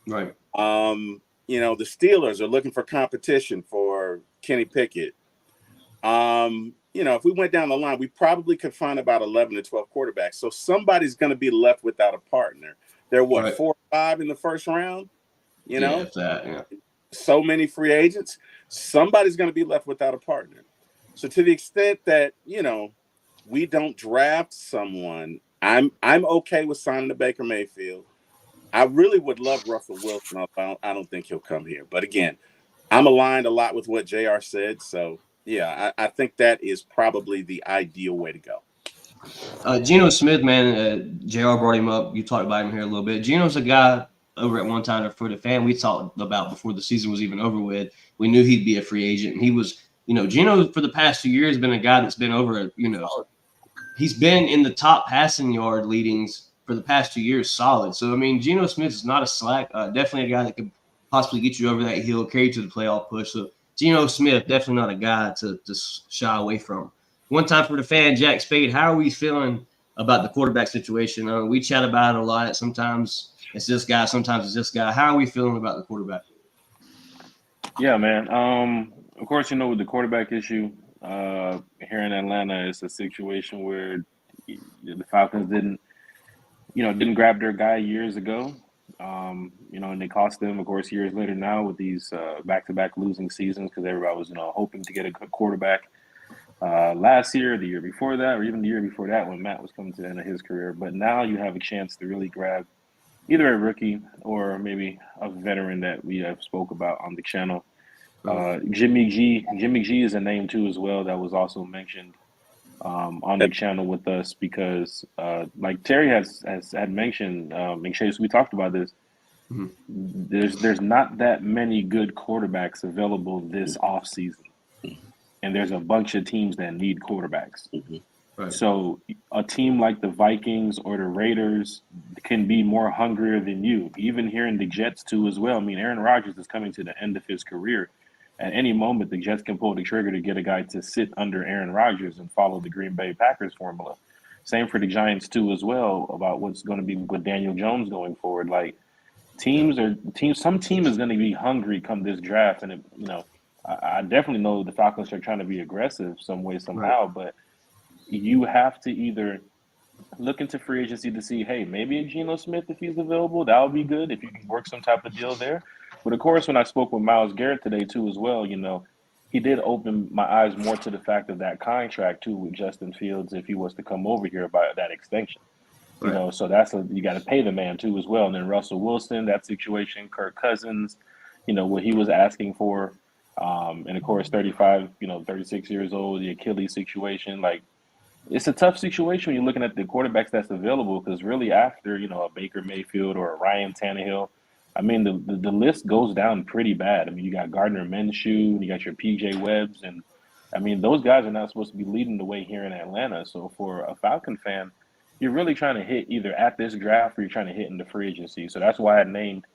Right. The Steelers are looking for competition for Kenny Pickett. If we went down the line, we probably could find about 11 to 12 quarterbacks. So somebody's going to be left without a partner. There are 4 or 5 in the first round. So many free agents. Somebody's going to be left without a partner. So to the extent that, we don't draft someone, I'm okay with signing the Baker Mayfield. I really would love Russell Wilson. I don't think he'll come here. But again, I'm aligned a lot with what JR said. So, yeah, I think that is probably the ideal way to go. Geno Smith, man, JR brought him up. You talked about him here a little bit. Geno's a guy over at one time for the fan we talked about before the season was even over with. We knew he'd be a free agent. And he was, Geno for the past 2 years been a guy that's been over, he's been in the top passing yard leadings for the past 2 years, solid. So, I mean, Geno Smith is not a slack, definitely a guy that could possibly get you over that hill, carry you to the playoff push. So, Geno Smith, definitely not a guy to shy away from. One time for the fan, Jack Spade, how are we feeling about the quarterback situation? We chat about it a lot. Sometimes it's this guy, sometimes it's this guy. How are we feeling about the quarterback? Yeah, man. Of course, with the quarterback issue here in Atlanta, it's a situation where the Falcons didn't grab their guy years ago, and they cost them, of course, years later now with these back-to-back losing seasons, because everybody was, hoping to get a good quarterback last year, the year before that, or even the year before that when Matt was coming to the end of his career. But now you have a chance to really grab either a rookie or maybe a veteran that we have spoke about on the channel. Jimmy G is a name too as well that was also mentioned on the channel with us, because like Terry had mentioned, and Chase, we talked about this. Mm-hmm. There's not that many good quarterbacks available this offseason. And there's a bunch of teams that need quarterbacks. Mm-hmm. Right. So a team like the Vikings or the Raiders can be more hungrier than you. Even here in the Jets too as well. I mean, Aaron Rodgers is coming to the end of his career. At any moment, the Jets can pull the trigger to get a guy to sit under Aaron Rodgers and follow the Green Bay Packers formula. Same for the Giants too as well, about what's going to be with Daniel Jones going forward. Like some team is going to be hungry come this draft, and I definitely know the Falcons are trying to be aggressive some way somehow, right. But you have to either look into free agency to see, hey, maybe a Geno Smith, if he's available, that would be good if you can work some type of deal there. But of course, when I spoke with Myles Garrett today too as well, he did open my eyes more to the fact of that contract too with Justin Fields if he was to come over here by that extension. Right. So you got to pay the man too as well. And then Russell Wilson, that situation, Kirk Cousins, what he was asking for. And of course, 36 years old, the Achilles situation, like, it's a tough situation when you're looking at the quarterbacks that's available, because really after, a Baker Mayfield or a Ryan Tannehill, I mean, the list goes down pretty bad. I mean, you got Gardner Minshew, you got your PJ Webbs, and I mean, those guys are not supposed to be leading the way here in Atlanta. So for a Falcon fan, you're really trying to hit either at this draft or you're trying to hit in the free agency. So that's why I named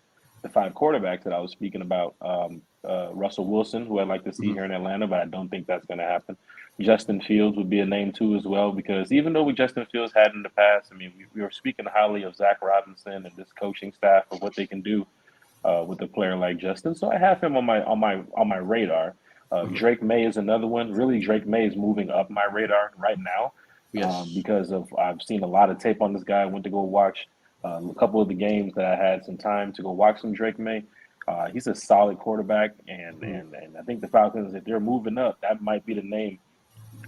the 5 quarterbacks that I was speaking about. Russell Wilson, who I'd like to see here in Atlanta, but I don't think that's going to happen. Justin Fields would be a name too as well, because even though Justin Fields had in the past, I mean, we were speaking highly of Zach Robinson and this coaching staff of what they can do with a player like Justin. So I have him on my radar. Drake May is another one. Really, Drake May is moving up my radar right now. because I've seen a lot of tape on this guy. I went to go watch a couple of the games that I had some time to go watch some Drake May. He's a solid quarterback, and I think the Falcons, if they're moving up, that might be the name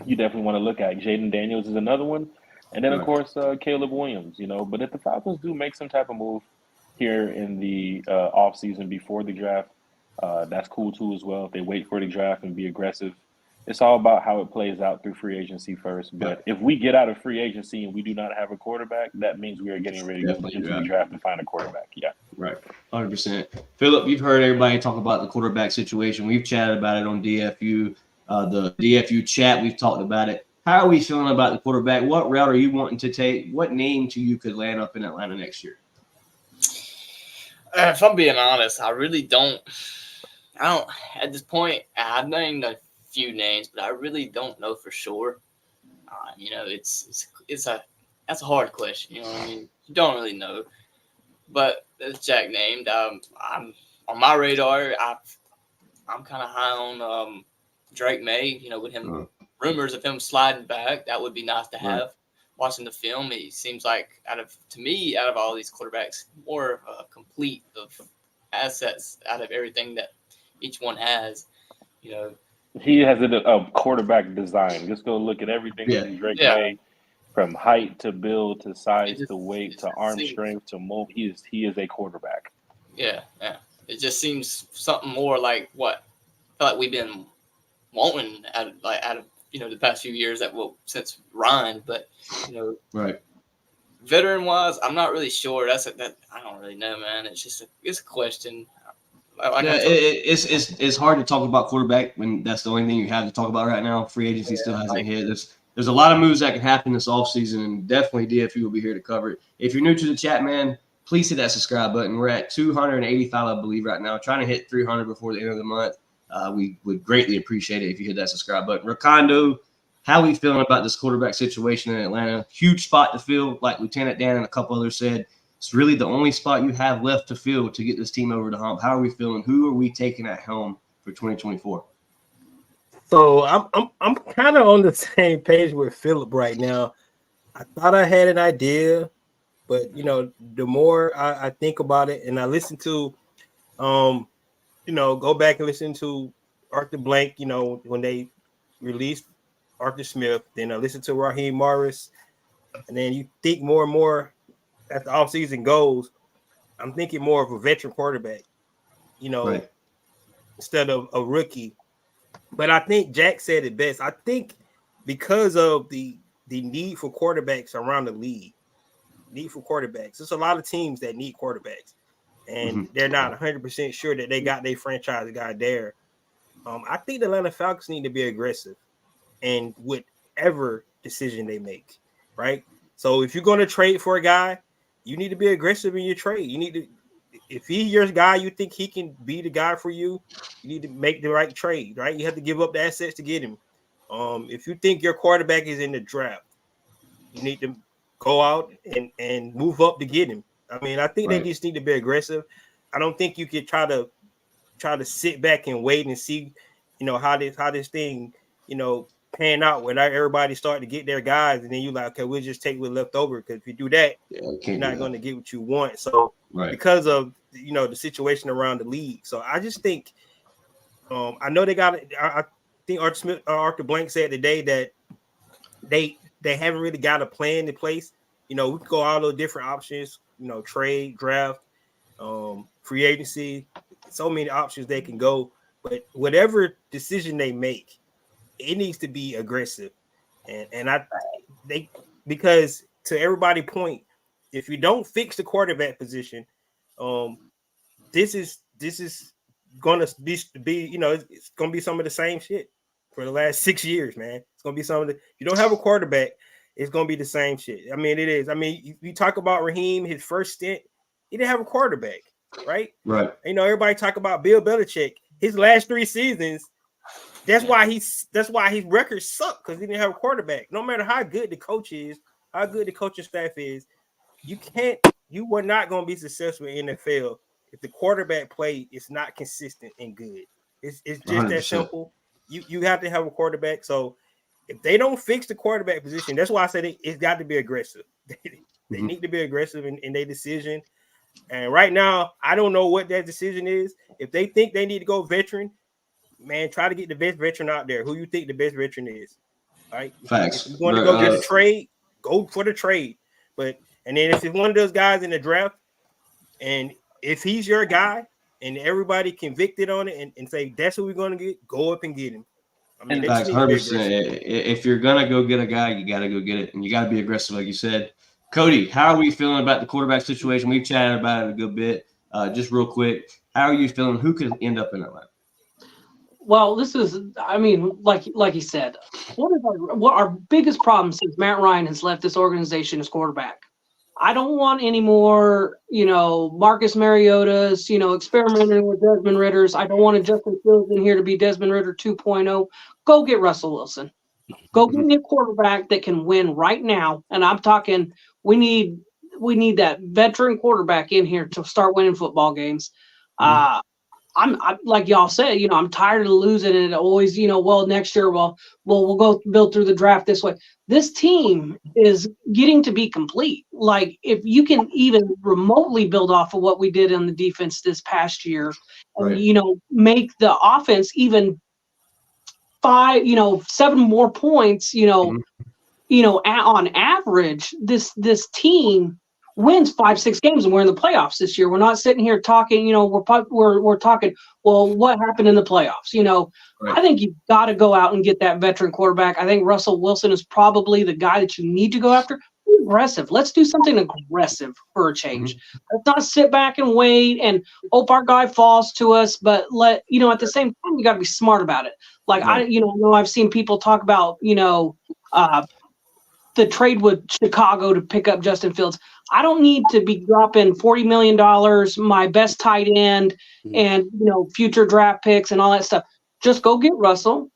you definitely want to look at. Jaden Daniels is another one, and then of course Caleb Williams. But if the Falcons do make some type of move here in the off season before the draft, that's cool too as well. If they wait for the draft and be aggressive, it's all about how it plays out through free agency first. But if we get out of free agency and we do not have a quarterback, that means we are getting ready to go into the draft and find a quarterback. Yeah. Right. 100%. Philip, you've heard everybody talk about the quarterback situation. We've chatted about it on DFU, the DFU chat. We've talked about it. How are we feeling about the quarterback? What route are you wanting to take? What name to you could land up in Atlanta next year? If I'm being honest, I really don't. At this point, I've named a few names, but I really don't know for sure. That's a hard question. You know what I mean? You don't really know. But as Jack named, I'm on my radar. I'm kind of high on Drake May. With him, rumors of him sliding back, that would be nice to have. Right. Watching the film, it seems like out of all these quarterbacks, more complete of assets out of everything that each one has. He has a quarterback design. Just go look at everything in Drake May, from height to build to size to weight to arm strength to move. He is a quarterback. Yeah. It just seems something more like what I feel like we've been wanting out of the past few years since Ryan. But right. Veteran wise, I'm not really sure. I don't really know, man. It's a question. It's hard to talk about quarterback when that's the only thing you have to talk about right now. Free agency still hasn't hit. There's a lot of moves that can happen this offseason, and definitely DFU will be here to cover it. If you're new to the chat, man, please hit that subscribe button. We're at 285, I believe, right now. Trying to hit 300 before the end of the month. We would greatly appreciate it if you hit that subscribe button. Rakondo, how are we feeling about this quarterback situation in Atlanta? Huge spot to fill, like Lieutenant Dan and a couple others said. It's really the only spot you have left to fill to get this team over the hump. How are we feeling? Who are we taking at helm for 2024? So I'm kind of on the same page with Philip right now. I thought I had an idea, but the more I think about it and I listen to, go back and listen to Arthur Blank, when they released Arthur Smith, then I listen to Raheem Morris, and then you think more and more as the offseason goes, I'm thinking more of a veteran quarterback, right. instead of a rookie. But I think Jack said it best. I think because of the need for quarterbacks around the league, there's a lot of teams that need quarterbacks, and they're not 100% sure that they got their franchise guy there. I think the Atlanta Falcons need to be aggressive in whatever decision they make, right? So if you're going to trade for a guy, you need to be aggressive in your trade. You need to, if he's your guy, you think he can be the guy for you, you need to make the right trade, right? You have to give up the assets to get him. If you think your quarterback is in the draft, you need to go out and move up to get him. I mean, I think they just need to be aggressive. I don't think you could try to sit back and wait and see, how this thing, pan out when everybody start to get their guys, and then you're like, okay, we'll just take what's left over, because if you do that, you're not going to get what you want. So because of the situation around the league, so I just think I know they got it. I think Arthur Blank said today that they haven't really got a plan in place. We can go all those different options, trade, draft, free agency, so many options they can go, but whatever decision they make, it needs to be aggressive. And because to everybody's point, if you don't fix the quarterback position, this is gonna be it's gonna be some of the same shit for the last 6 years, man. It's gonna be some of the, you don't have a quarterback, it's gonna be the same shit. I mean, it is. I mean, you talk about Raheem, his first stint, he didn't have a quarterback, right? Right. Everybody talk about Bill Belichick. His last 3 seasons, that's why his records suck, because he didn't have a quarterback. No matter how good the coach is, how good the coaching staff is, you were not going to be successful in the NFL if the quarterback play is not consistent and good. It's just 100%. That simple. You have to have a quarterback. So if they don't fix the quarterback position, that's why I said it's got to be aggressive. They need to be aggressive in their decision. And right now, I don't know what that decision is. If they think they need to go veteran, man, try to get the best veteran out there. Who you think the best veteran is? All right. Facts. If you want to go get a trade, go for the trade. And then if it's one of those guys in the draft, and if he's your guy and everybody convicted on it and say that's who we're going to get, go up and get him. I mean, Facts, 100%. If you're gonna go get a guy, you got to go get it, and you got to be aggressive, like you said. Cody, how are we feeling about the quarterback situation? We've chatted about it a good bit. Just real quick, how are you feeling? Who could end up in Atlanta? Well, this is, I mean, like he said, what our biggest problem since Matt Ryan has left this organization is quarterback. I don't want any more, Marcus Mariota's, experimenting with Desmond Ritters. I don't want a Justin Fields in here to be Desmond Ritter 2.0. Go get Russell Wilson. Go get me a quarterback that can win right now. And I'm talking, we need that veteran quarterback in here to start winning football games. I'm like y'all said, I'm tired of losing and always, next year, we'll go build through the draft this way. This team is getting to be complete. Like if you can even remotely build off of what we did on the defense this past year, and make the offense even 7 more points, on average, this team wins 5-6 games, and we're in the playoffs this year. We're not sitting here talking, we're talking, well, what happened in the playoffs? I think you've got to go out and get that veteran quarterback. I think Russell Wilson is probably the guy that you need to go after. Be aggressive. Let's do something aggressive for a change. Let's not sit back and wait and hope our guy falls to us, but at the same time, you got to be smart about it. Like, I know I've seen people talk about, the trade with Chicago to pick up Justin Fields. I don't need to be dropping $40 million, my best tight end, and future draft picks and all that stuff. Just go get Russell.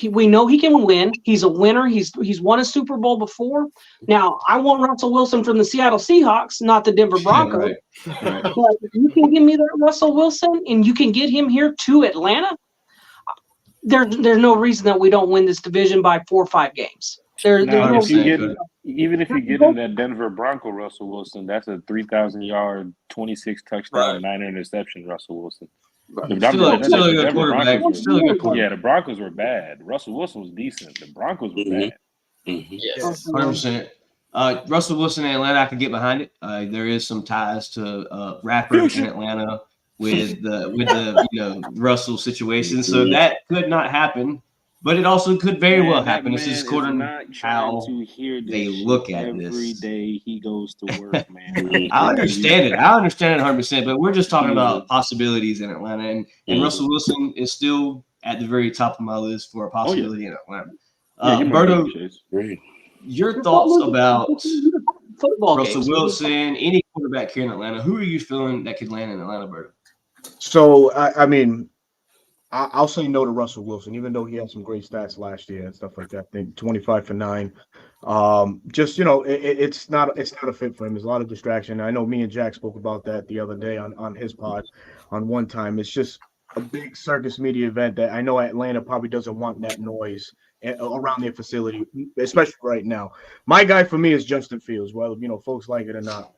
We know he can win. He's a winner. He's won a Super Bowl before. Now, I want Russell Wilson from the Seattle Seahawks, not the Denver Broncos. Right. But if you can give me that Russell Wilson and you can get him here to Atlanta, there's no reason that we don't win this division by 4 or 5 games. Even if you get in that Denver Bronco Russell Wilson, that's a 3,000-yard, 26 touchdown, 9 interception Russell Wilson. Still a good quarterback. Yeah, the Broncos were bad. Russell Wilson was decent. The Broncos were bad. Yes. 100%. Russell Wilson in Atlanta, I could get behind it. There is some ties to rappers in Atlanta with the Russell situation, so that could not happen. But it also could very well happen. It's just according to how they look at this. Every day he goes to work, man. I understand it. 100%. But we're just talking about possibilities in Atlanta. And Russell Wilson is still at the very top of my list for a possibility in Atlanta. Berto, your thoughts about Russell Wilson, any quarterback here in Atlanta? Who are you feeling that could land in Atlanta, Berto? So, I'll say no to Russell Wilson, even though he had some great stats last year and stuff like that. I think 25 for 9. It's not a fit for him. There's a lot of distraction. I know me and Jack spoke about that the other day on his pod on one time. It's just a big circus media event that I know Atlanta probably doesn't want that noise around their facility, especially right now. My guy for me is Justin Fields, whether folks like it or not.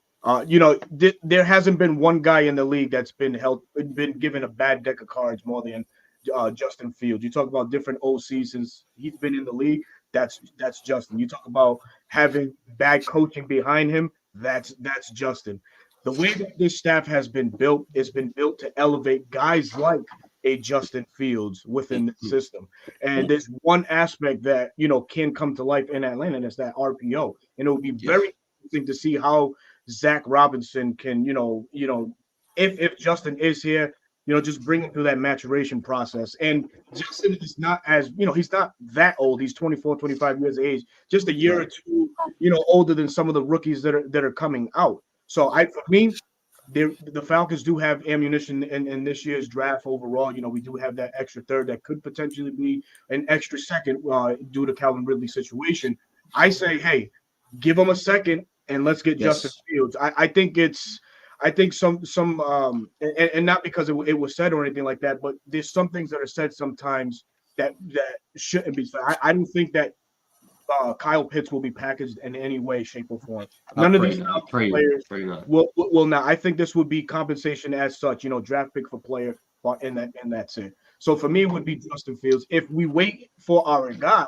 There hasn't been one guy in the league that's been given a bad deck of cards more than Justin Fields. You talk about different OCs since he's been in the league. That's Justin. You talk about having bad coaching behind him. That's Justin. The way that this staff has been built, it's been built to elevate guys like a Justin Fields within the system. And there's one aspect that can come to life in Atlanta, and it's that RPO. And it will be very interesting to see how Zach Robinson can, if Justin is here, just bring him through that maturation process. And Justin is not he's not that old. He's 24, 25 years of age, just a year or two, older than some of the rookies that are coming out. So for me, the Falcons do have ammunition in this year's draft overall. We do have that extra third that could potentially be an extra second due to Calvin Ridley's situation. I say, hey, give him a second and let's get Justin Fields. I think some and not because it was said or anything like that, but there's some things that are said sometimes that shouldn't be said. I don't think that Kyle Pitts will be packaged in any way, shape, or form. None of these players will not. I think this would be compensation as such, draft pick for player, and that's it. So for me, it would be Justin Fields. If we wait for our guy,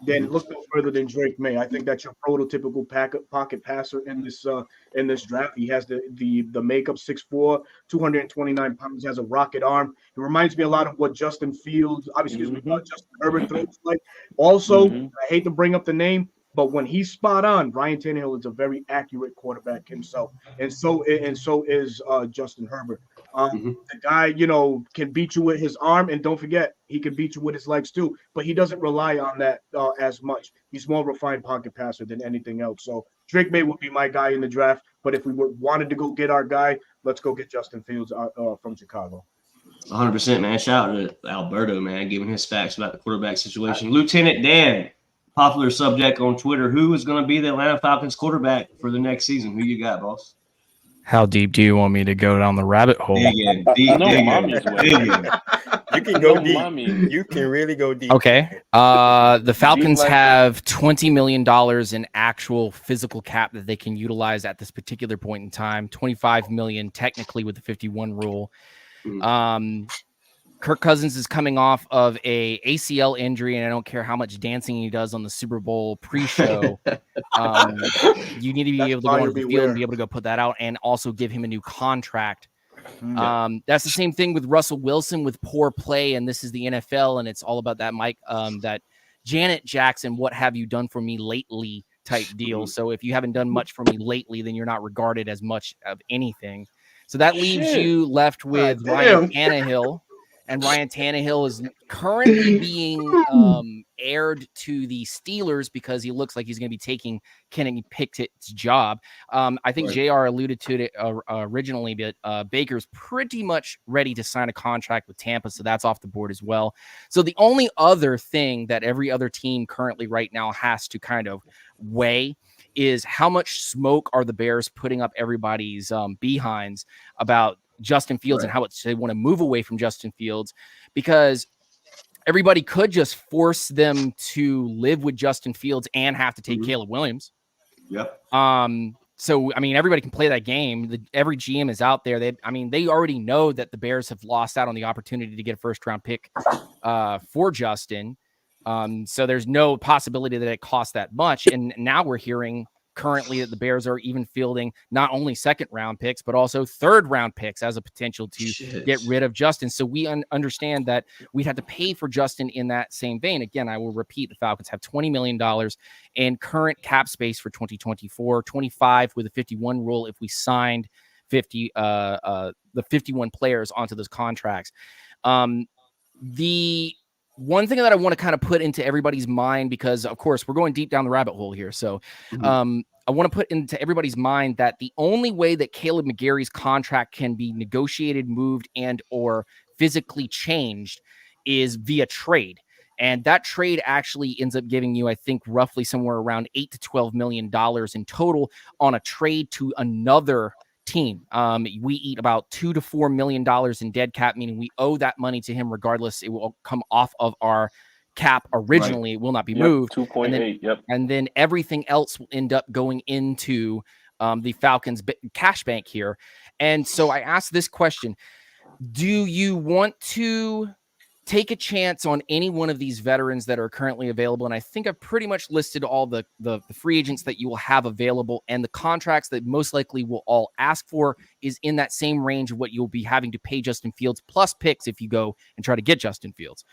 then look no further than Drake May. I think that's your prototypical pocket passer in this draft. He has the makeup, 6'4", 229 pounds, has a rocket arm. It reminds me a lot of what Justin Fields, Justin Herbert throws like. Also, I hate to bring up the name, but when he's spot on, Ryan Tannehill is a very accurate quarterback himself, and so is Justin Herbert. The guy, can beat you with his arm, and don't forget, he can beat you with his legs too. But he doesn't rely on that as much. He's more refined pocket passer than anything else. So Drake May would be my guy in the draft. But if we wanted to go get our guy, let's go get Justin Fields from Chicago. 100%, man. Shout out to Alberto, man, giving his facts about the quarterback situation. Lieutenant Dan, popular subject on Twitter. Who is going to be the Atlanta Falcons quarterback for the next season? Who you got, boss? How deep do you want me to go down the rabbit hole? You can go deep. You can really go deep. Okay. The Falcons have $20 million in actual physical cap that they can utilize at this particular point in time. $25 million technically with the 51 rule. Kirk Cousins is coming off of a ACL injury, and I don't care how much dancing he does on the Super Bowl pre-show. You need to be able to go on the field and be able to go put that out, and also give him a new contract. That's the same thing with Russell Wilson with poor play, and this is the NFL, and it's all about that that Janet Jackson, what have you done for me lately type deal. So if you haven't done much for me lately, then you're not regarded as much of anything. So that leaves you left with Ryan Tannehill. And Ryan Tannehill is currently being aired to the Steelers because he looks like he's going to be taking Kenny Pickett's job. I think JR alluded to it originally, but Baker's pretty much ready to sign a contract with Tampa, so that's off the board as well. So the only other thing that every other team currently right now has to kind of weigh is how much smoke are the Bears putting up everybody's behinds about Justin Fields and how they want to move away from Justin Fields, because everybody could just force them to live with Justin Fields and have to take Caleb Williams. Yep. So, I mean, everybody can play that game. Every GM is out there. They already know that the Bears have lost out on the opportunity to get a first-round pick for Justin. So there's no possibility that it costs that much. And now we're hearing currently that the Bears are even fielding not only second-round picks, but also third-round picks as a potential to get rid of Justin. So we understand that we'd have to pay for Justin in that same vein. Again, I will repeat, the Falcons have $20 million in current cap space for 2024, 25 with a 51 rule if we signed the 51 players onto those contracts. The one thing that I want to kind of put into everybody's mind, because of course we're going deep down the rabbit hole here. So I want to put into everybody's mind that the only way that Caleb McGarry's contract can be negotiated, moved, and or physically changed is via trade. And that trade actually ends up giving you, I think, roughly somewhere around $8 to $12 million in total on a trade to another team. We eat about $2 to $4 million in dead cap, meaning we owe that money to him regardless. It will come off of our cap originally. It will not be moved. 2.8. And then everything else will end up going into the Falcons cash bank here. And so I asked this question: do you want to take a chance on any one of these veterans that are currently available? And I think I've pretty much listed all the free agents that you will have available, and the contracts that most likely will all ask for is in that same range of what you'll be having to pay Justin Fields plus picks if you go and try to get Justin Fields.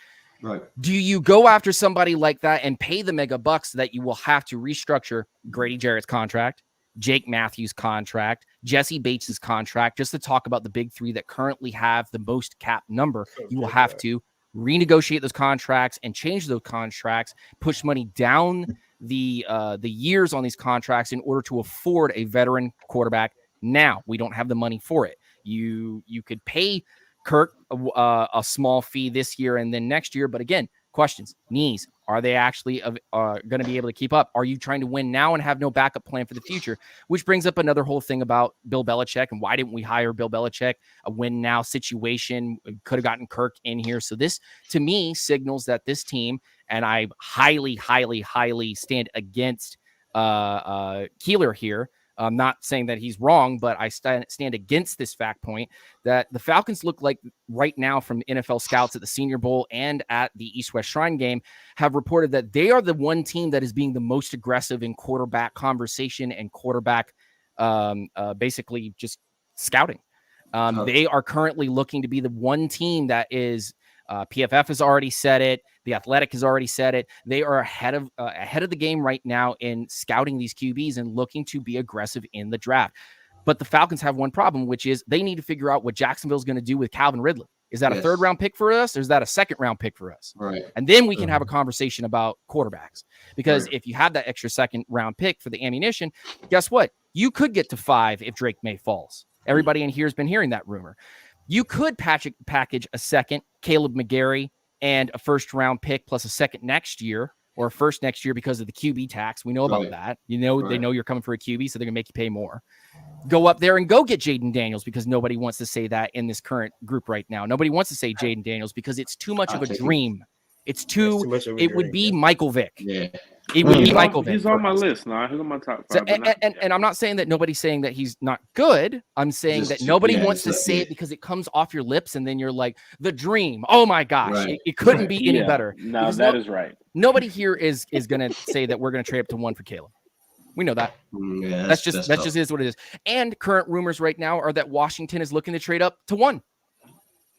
Right. Do you go after somebody like that and pay the mega bucks that you will have to restructure Grady Jarrett's contract, Jake Matthews' contract, Jesse Bates' contract, just to talk about the big three that currently have the most cap number? You will have to renegotiate those contracts and change those contracts, push money down the years on these contracts in order to afford a veteran quarterback. Now we don't have the money for it. You could pay Kirk a small fee this year and then next year, but again, questions, knees, Are they actually going to be able to keep up? Are you trying to win now and have no backup plan for the future? Which brings up another whole thing about Bill Belichick and why didn't we hire Bill Belichick? A win now situation. Could have gotten Kirk in here. So this, to me, signals that this team, and I highly, highly, highly stand against Keeler here. I'm not saying that he's wrong, but I stand against this fact point that the Falcons look like right now from NFL scouts at the Senior Bowl and at the East-West Shrine game have reported that they are the one team that is being the most aggressive in quarterback conversation and quarterback basically just scouting. They are currently looking to be the one team that is PFF has already said it. The Athletic has already said it. They are ahead of the game right now in scouting these QBs and looking to be aggressive in the draft. But the Falcons have one problem, which is they need to figure out what Jacksonville's going to do with Calvin Ridley. Is that a third round pick for us, or is that a second round pick for us? Right. And then we can have a conversation about quarterbacks. Because if you have that extra second round pick for the ammunition, guess what? You could get to 5 if Drake May falls. Everybody in here has been hearing that rumor. You could package a second, Caleb McGarry, and a first round pick plus a second next year, or a first next year because of the QB tax. We know about that. You know, they know you're coming for a QB, so they're going to make you pay more. Go up there and go get Jaden Daniels, because nobody wants to say that in this current group right now. Nobody wants to say Jaden Daniels because it's too much of a dream. It's too much of a dream. Would be Michael Vick. Yeah. It would be Michael Vick. He's on my list now. He's on my top 5. So, and I'm not saying that nobody's saying that he's not good. I'm saying that nobody wants to say it because it comes off your lips, and then you're like, the dream. Oh my gosh, it couldn't be any better. No, that is right. Nobody here is going to say that we're going to trade up to 1 for Caleb. We know that. Yeah, that's just is what it is. And current rumors right now are that Washington is looking to trade up to 1.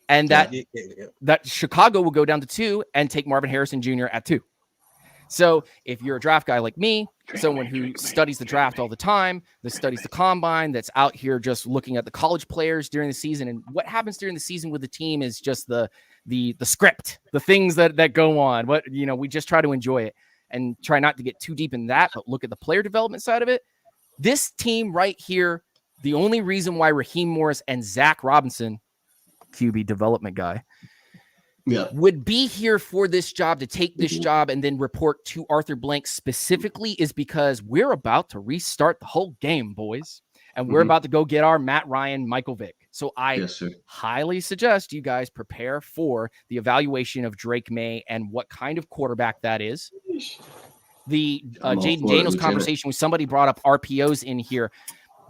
And that Chicago will go down to 2 and take Marvin Harrison Jr. at 2. So if you're a draft guy like me, someone who studies the draft all the time, that studies the combine, that's out here just looking at the college players during the season, and what happens during the season with the team is just the script, the things that go on. What, we just try to enjoy it and try not to get too deep in that, but look at the player development side of it. This team right here, the only reason why Raheem Morris and Zach Robinson, QB development guy, would be here for this job, to take this job and then report to Arthur Blank specifically, is because we're about to restart the whole game, boys. And we're about to go get our Matt Ryan, Michael Vick. So I highly suggest you guys prepare for the evolution of Drake May and what kind of quarterback that is. The Jaden Daniels conversation, when somebody brought up RPOs in here,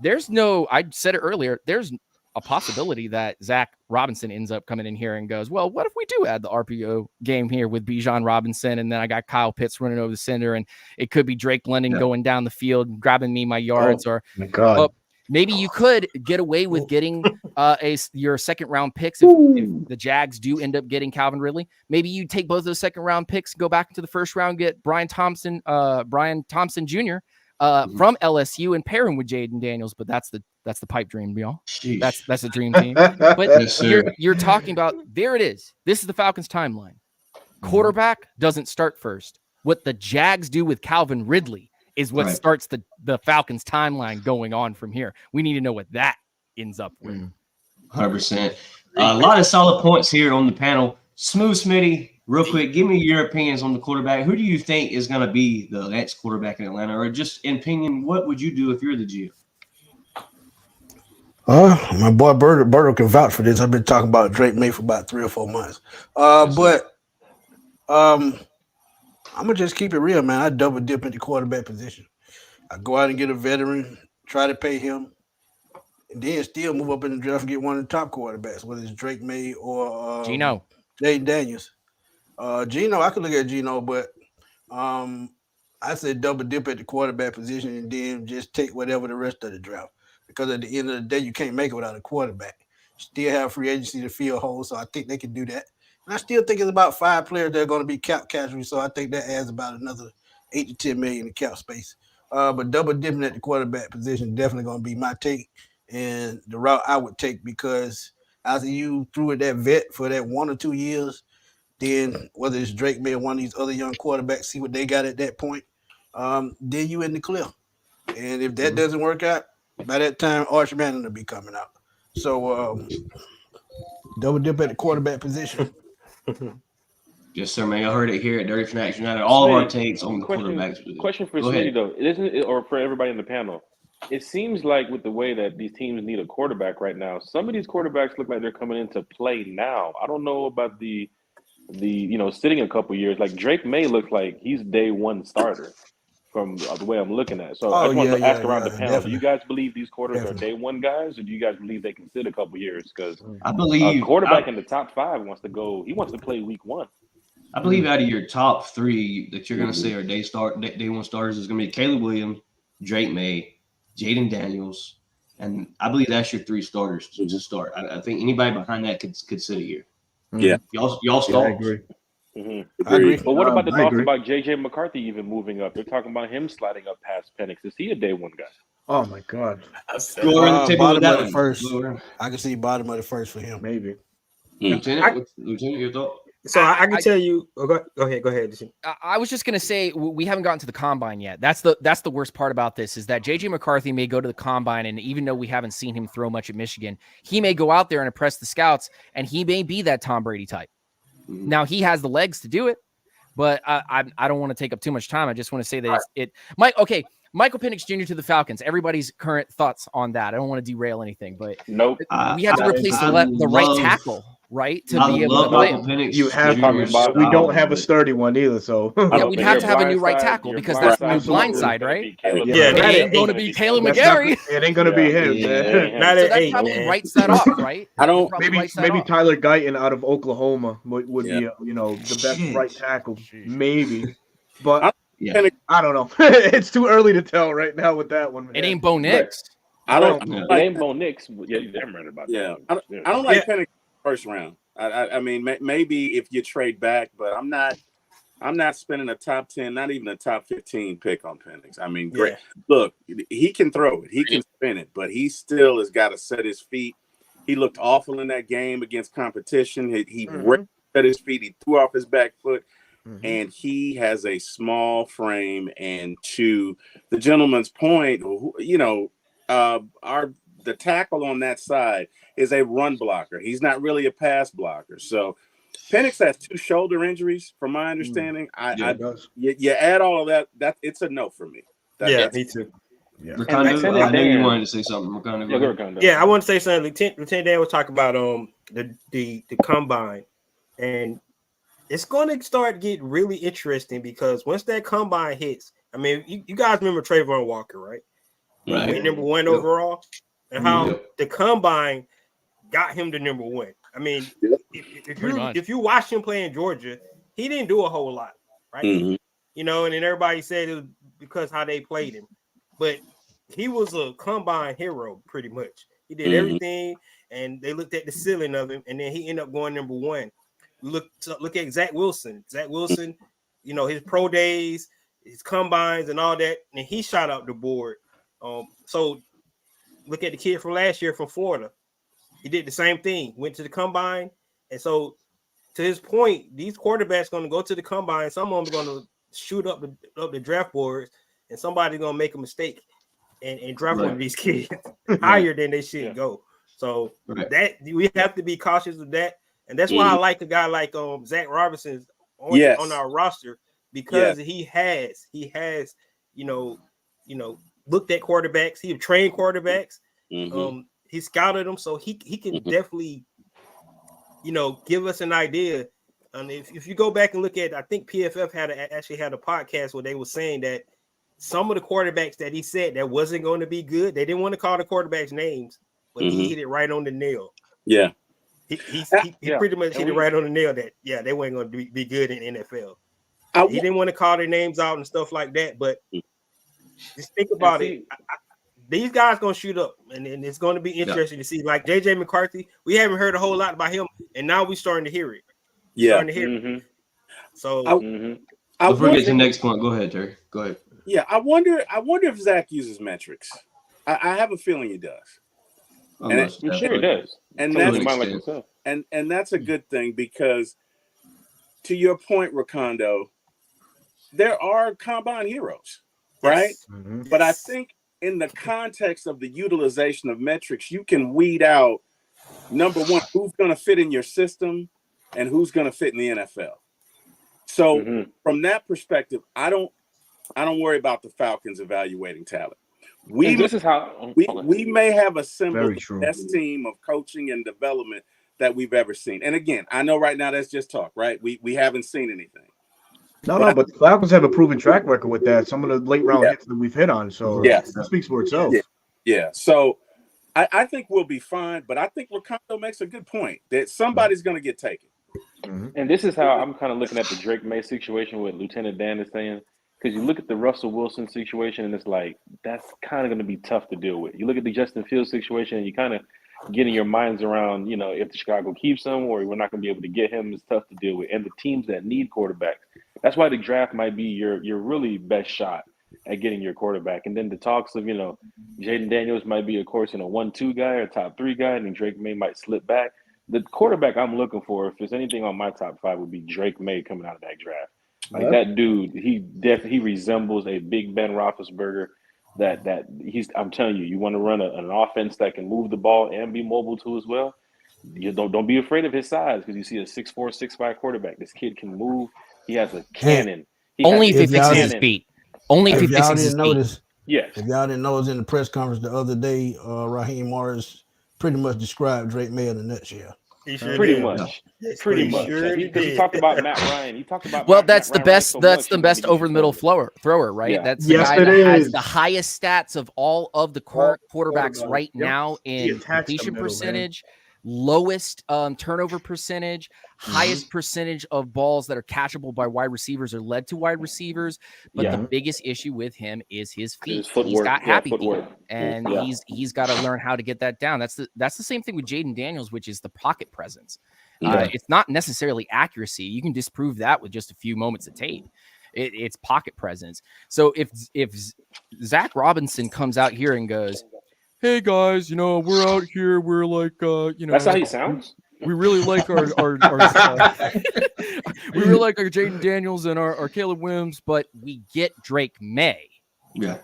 I said it earlier, there's a possibility that Zach Robinson ends up coming in here and goes, well, what if we do add the RPO game here with Bijan Robinson? And then I got Kyle Pitts running over the center, and it could be Drake London going down the field, grabbing me my yards, maybe you could get away with getting your second round picks if the Jags do end up getting Calvin Ridley. Maybe you take both those second round picks, go back into the first round, get Brian Thompson Jr. From LSU, and pair him with Jaden Daniels. But that's the pipe dream, y'all. That's a dream team. But you're talking about, there it is. This is the Falcons timeline. Quarterback doesn't start first. What the Jags do with Calvin Ridley is what starts the Falcons timeline going on from here. We need to know what that ends up with. 100%. A lot of solid points here on the panel. Smooth Smitty, real quick, give me your opinions on the quarterback. Who do you think is going to be the next quarterback in Atlanta? Or just in opinion, what would you do if you're the GM? My boy Berto can vouch for this. I've been talking about Drake May for about 3 or 4 months. But I'm going to just keep it real, man. I double dip in the quarterback position. I go out and get a veteran, try to pay him, and then still move up in the draft and get one of the top quarterbacks, whether it's Drake May or Geno. Jaden Daniels. Geno, I could look at Geno, but I said double dip at the quarterback position and then just take whatever the rest of the draft. Because at the end of the day, you can't make it without a quarterback. Still have free agency to fill holes, so I think they can do that. And I still think it's about 5 players that are going to be cap casualty, so I think that adds about another 8 to 10 million in cap space. But double dipping at the quarterback position definitely going to be my take and the route I would take, because after you threw at that vet for that 1 or 2 years, then whether it's Drake May or one of these other young quarterbacks, see what they got at that point, then you in the clear. And if that doesn't work out, by that time, Arch Manning will be coming out. So double dip at the quarterback position. Yes, sir, man. I heard it here at Dirty Fanatics United. All of our takes on the quarterbacks. Question for Go Smitty ahead. though, isn't it, or for everybody in the panel? It seems like with the way that these teams need a quarterback right now, some of these quarterbacks look like they're coming into play now. I don't know about the sitting a couple years. Like Drake May looks like he's day one starter from the way I'm looking at it. So I just want to ask around the panel: do you guys believe these quarters are day one guys, or do you guys believe they can sit a couple years? Because I believe a quarterback in the top 5 wants to go. He wants to play week 1. I believe out of your top 3 that you're going to say are day one starters is going to be Caleb Williams, Drake May, Jaden Daniels, and I believe that's your 3 starters to start. I think anybody behind that could sit here. Yeah, y'all start. I agree. I agree. But what about the I thoughts agree. about JJ McCarthy even moving up? They're talking about him sliding up past Penix. Is he a day one guy? Oh my God. Bottom of the first. I can see bottom of the first for him. Maybe. Lieutenant, your thought? So I can tell you. Oh, go ahead. I was just gonna say we haven't gotten to the combine yet. That's the worst part about this is that JJ McCarthy may go to the combine, and even though we haven't seen him throw much at Michigan, he may go out there and impress the scouts, and he may be that Tom Brady type. Now he has the legs to do it, but I don't want to take up too much time. I just want to say that Michael Penix Jr. to the Falcons. Everybody's current thoughts on that. I don't want to derail anything, but nope. We had to replace the right tackle. Right, to be able to play him. You have we don't have a sturdy one either, so yeah, we'd have to have a new right tackle because that's the new blind side, right? Yeah, it ain't going to be Caleb McGarry. It ain't going to be him. So that probably writes that off, right? I don't. Maybe Tyler Guyton out of Oklahoma would be the best right tackle, maybe, but I don't know. It's too early to tell right now with that one. It ain't Bo Nix. I don't. It ain't Bo Nix. Yeah, you're damn right about that. I don't like Penix first round. I mean, maybe if you trade back, but I'm not spending a top 10, not even a top 15 pick on Penix. I mean, great. Look, he can throw it, he can spin it, but he still has got to set his feet. He looked awful in that game against competition. He set his feet, he threw off his back foot, and he has a small frame. And to the gentleman's point, the tackle on that side is a run blocker. He's not really a pass blocker. So Penix has 2 shoulder injuries, from my understanding. You add all of that, it's a no for me. Me too. Yeah. Ricondo, I know you wanted to say something. Ricondo, I want to say something. Lieutenant Dan was talking about the combine, and it's going to start getting really interesting because once that combine hits, I mean, you guys remember Trayvon Walker, right? Right. Number 1 overall. And how the combine got him to number 1. I mean, if you watch him play in Georgia, he didn't do a whole lot, right? And then everybody said it was because how they played him, but he was a combine hero pretty much. He did everything, and they looked at the ceiling of him, and then he ended up going number 1. Look at Zach Wilson. Zach Wilson, his pro days, his combines, and all that, and he shot up the board. So. Look at the kid from last year from Florida. He did the same thing, went to the combine. And so, to his point, these quarterbacks going to go to the combine. Some of them are going to shoot up the draft boards, and somebody's going to make a mistake and draft one of these kids higher than they should go. So, that we have to be cautious of that. And that's why I like a guy like Zach Robinson on our roster because he has looked at quarterbacks. He trained quarterbacks. He scouted them, so he can definitely, give us an idea. And if you go back and look at, I think PFF actually had a podcast where they were saying that some of the quarterbacks that he said that wasn't going to be good, they didn't want to call the quarterbacks names, but he hit it right on the nail. Yeah, he pretty much hit it right on the nail that they weren't going to be good in NFL. He didn't want to call their names out and stuff like that, but. Just think about it. These guys gonna shoot up, and it's going to be interesting to see. Like JJ McCarthy, we haven't heard a whole lot about him, and now we're starting to hear it. So before we get to the next point, go ahead, Terry. Go ahead. Yeah, I wonder if Zach uses metrics. I have a feeling he does. I'm sure he does. And that's a good thing because, to your point, Ricondo, there are combine heroes. Right. But I think in the context of the utilization of metrics, you can weed out, number 1, who's going to fit in your system and who's going to fit in the NFL. So from that perspective, I don't worry about the Falcons evaluating talent. We may have assembled the best team of coaching and development that we've ever seen. And again, I know right now that's just talk, right? We haven't seen anything. But the Falcons have a proven track record with that. Some of the late round hits that we've hit on. So that speaks for itself. Yeah. So I think we'll be fine, but I think Ricardo makes a good point that somebody's going to get taken. And this is how I'm kind of looking at the Drake May situation, what Lieutenant Dan is saying. Because you look at the Russell Wilson situation, and it's like, that's kind of going to be tough to deal with. You look at the Justin Fields situation, and you kind of getting your minds around, if the Chicago keeps him or we're not going to be able to get him, it's tough to deal with. And the teams that need quarterbacks, that's why the draft might be your really best shot at getting your quarterback. And then the talks of, Jaden Daniels might be, of course, a 1-2 guy or top 3 guy, and then Drake May might slip back. The quarterback I'm looking for, if there's anything on my top 5, would be Drake May coming out of that draft. Like that dude, he resembles a Big Ben Roethlisberger. I'm telling you, you want to run an offense that can move the ball and be mobile too as well. You don't be afraid of his size, because you see a 6'4", 6'5" quarterback. This kid can move. He has a cannon. Only if he fixes his feet. Only if he fixes his feet. Yes. If y'all didn't know, it was in the press conference the other day. Raheem Morris pretty much described Drake May in a nutshell. Pretty much. Because he talked about Matt Ryan. He talked about that's the best over the middle thrower, right? Yeah. That's the guy that has the highest stats of all of the current quarterbacks right now in completion percentage, lowest turnover percentage, highest percentage of balls that are catchable by wide receivers or led to wide receivers. But the biggest issue with him is his feet. He's got happy feet, and he's got to learn how to get that down. That's the same thing with Jaden Daniels, which is the pocket presence. It's not necessarily accuracy. You can disprove that with just a few moments of tape. It's pocket presence. So if Zach Robinson comes out here and goes, "Hey guys, we're out here. We're like, that's how he sounds. We really like our we really like our Jaden Daniels and our Caleb Williams, but we get Drake May. Yeah,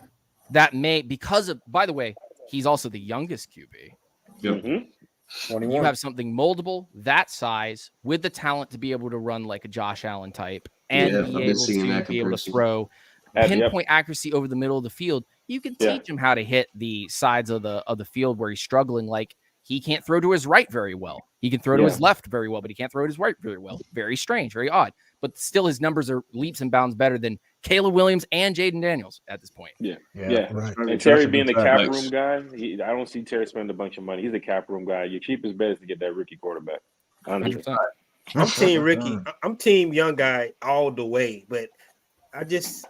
that may because of. By the way, he's also the youngest QB. Yep. 21. You have something moldable, that size, with the talent to be able to run like a Josh Allen type, and be able to throw pinpoint accuracy over the middle of the field. You can teach him how to hit the sides of the field where he's struggling. Like, he can't throw to his right very well. He can throw to his left very well, but he can't throw to his right very well. Very strange, very odd. But still, his numbers are leaps and bounds better than Caleb Williams and Jaden Daniels at this point. Yeah. Right. And Terry being the cap room guy, I don't see Terry spending a bunch of money. He's a cap room guy. Your cheapest bet is to get that rookie quarterback. 100%. I'm team Ricky. I'm team young guy all the way. But I just,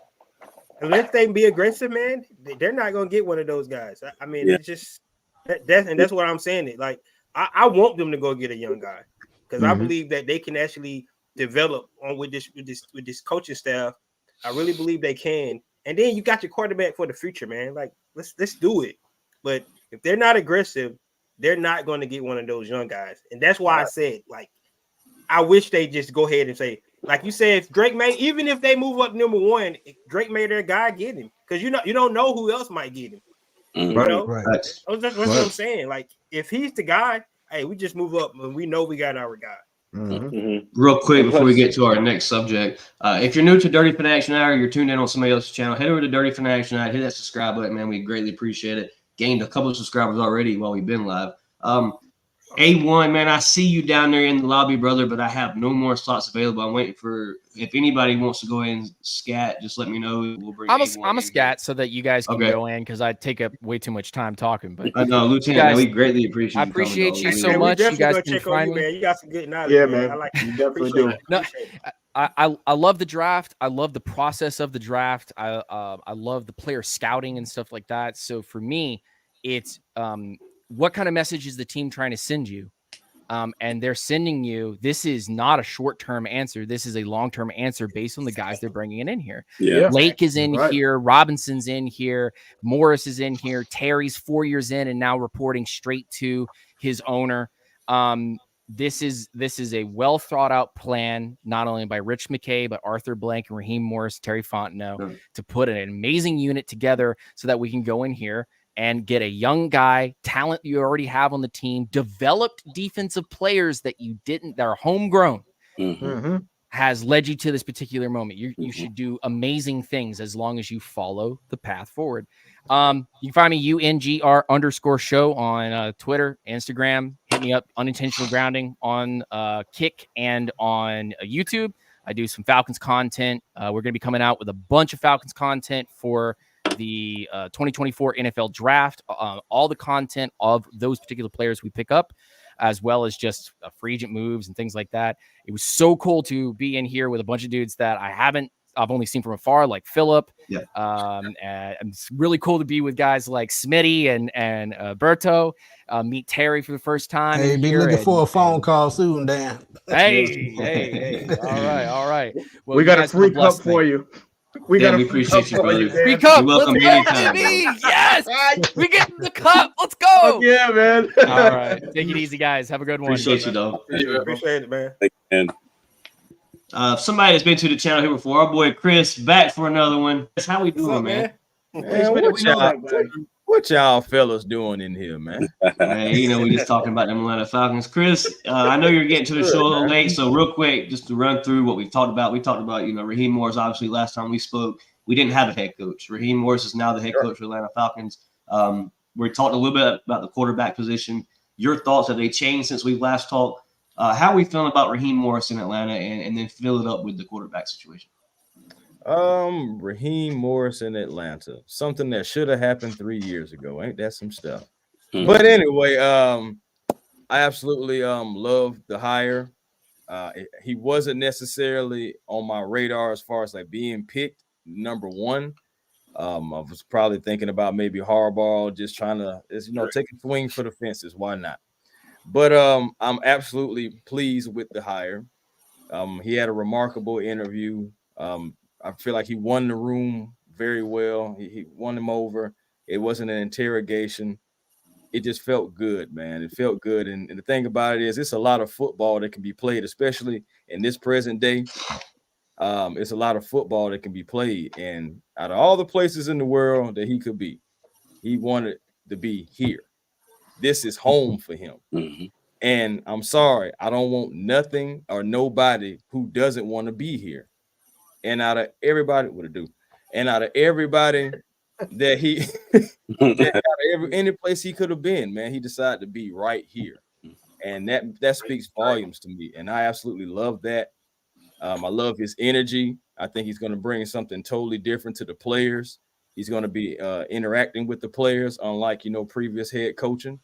unless they be aggressive, man, they're not going to get one of those guys. I mean, it's just that's what I'm saying. It like I want them to go get a young guy, because I believe that they can actually develop on with this coaching staff. I really believe they can. And then you got your quarterback for the future, man. Like, let's do it. But if they're not aggressive, they're not going to get one of those young guys. And that's why I said, like, I wish they just go ahead and say, like you said, if Drake May, even if they move up number 1, if Drake May their guy, get him, because you don't know who else might get him. Right. That's what I'm saying. Like, if he's the guy, hey, we just move up and we know we got our guy. Real quick before we get to our next subject, if you're new to Dirty Fanaction Hour, you're tuned in on somebody else's channel, head over to Dirty Fanaction Hour, hit that subscribe button, man. We greatly appreciate it. Gained a couple of subscribers already while we've been live. A1, man, I see you down there in the lobby, brother, but I have no more slots available. I'm waiting for, if anybody wants to go ahead and scat, just let me know. We'll bring I'm a scat so that you guys can go in, because I take up way too much time talking. But I know, Lieutenant, man, we greatly appreciate I appreciate you so much. You guys can find me. You got some good knowledge. Yeah, man. I like you definitely do. No, I love the draft. I love the process of the draft. I love the player scouting and stuff like that. So for me, it's what kind of message is the team trying to send you? And they're sending you, this is not a short-term answer. This is a long-term answer based on the guys they're bringing in here. Yeah. Lake is in here. Robinson's in here. Morris is in here. Terry's 4 years in and now reporting straight to his owner. This is a well-thought-out plan, not only by Rich McKay, but Arthur Blank and Raheem Morris, Terry Fontenot, to put an amazing unit together so that we can go in here and get a young guy, talent you already have on the team, developed defensive players that you didn't, that are homegrown. has led you to this particular moment. You should do amazing things as long as you follow the path forward. You can find me UNGR_show on Twitter, Instagram. Hit me up, Unintentional Grounding on Kick and on YouTube. I do some Falcons content. We're going to be coming out with a bunch of Falcons content for the 2024 NFL draft. All the content of those particular players we pick up, as well as just free agent moves and things like that. It was so cool to be in here with a bunch of dudes that I've only seen from afar, like Philip. Yeah. And it's really cool to be with guys like Smitty and Berto. Meet Terry for the first time. Hey, be looking for a phone call soon, Dan. Hey. All right. Well, we got a free cup for you. We appreciate you, brother. Free cup. You're welcome anytime. Yes, we get the cup. Let's go. Oh, yeah, man. All right, take it easy, guys. Have a good one. Appreciate you, though. Appreciate it, man. Somebody that's been to the channel here before, our boy Chris, back for another one. How we doing, man? What y'all fellas doing in here, man? Man, we just talking about them Atlanta Falcons. Chris, I know you're getting to the show a little late, so real quick, just to run through what we've talked about. We talked about, Raheem Morris, obviously, last time we spoke. We didn't have a head coach. Raheem Morris is now the head coach for Atlanta Falcons. We talked a little bit about the quarterback position. Your thoughts, have they changed since we last talked? How are we feeling about Raheem Morris in Atlanta, and then fill it up with the quarterback situation? Raheem Morris in Atlanta, something that should have happened 3 years ago. Ain't that some stuff? But anyway, I absolutely love the hire. He wasn't necessarily on my radar as far as like being picked number one. I was probably thinking about maybe Harbaugh, just trying to, take a swing for the fences. Why not? But I'm absolutely pleased with the hire. He had a remarkable interview. I feel like he won the room very well. He won him over. It wasn't an interrogation. It just felt good, man. It felt good. And the thing about it is it's a lot of football that can be played, especially in this present day. It's a lot of football that can be played. And out of all the places in the world that he could be, he wanted to be here. This is home for him. Mm-hmm. And I'm sorry, I don't want nothing or nobody who doesn't want to be here. And out of everybody, out of everybody that he, any place he could have been, man, he decided to be right here. And that speaks volumes to me. And I absolutely love that. I love his energy. I think he's going to bring something totally different to the players. He's going to be interacting with the players, unlike, previous head coaching.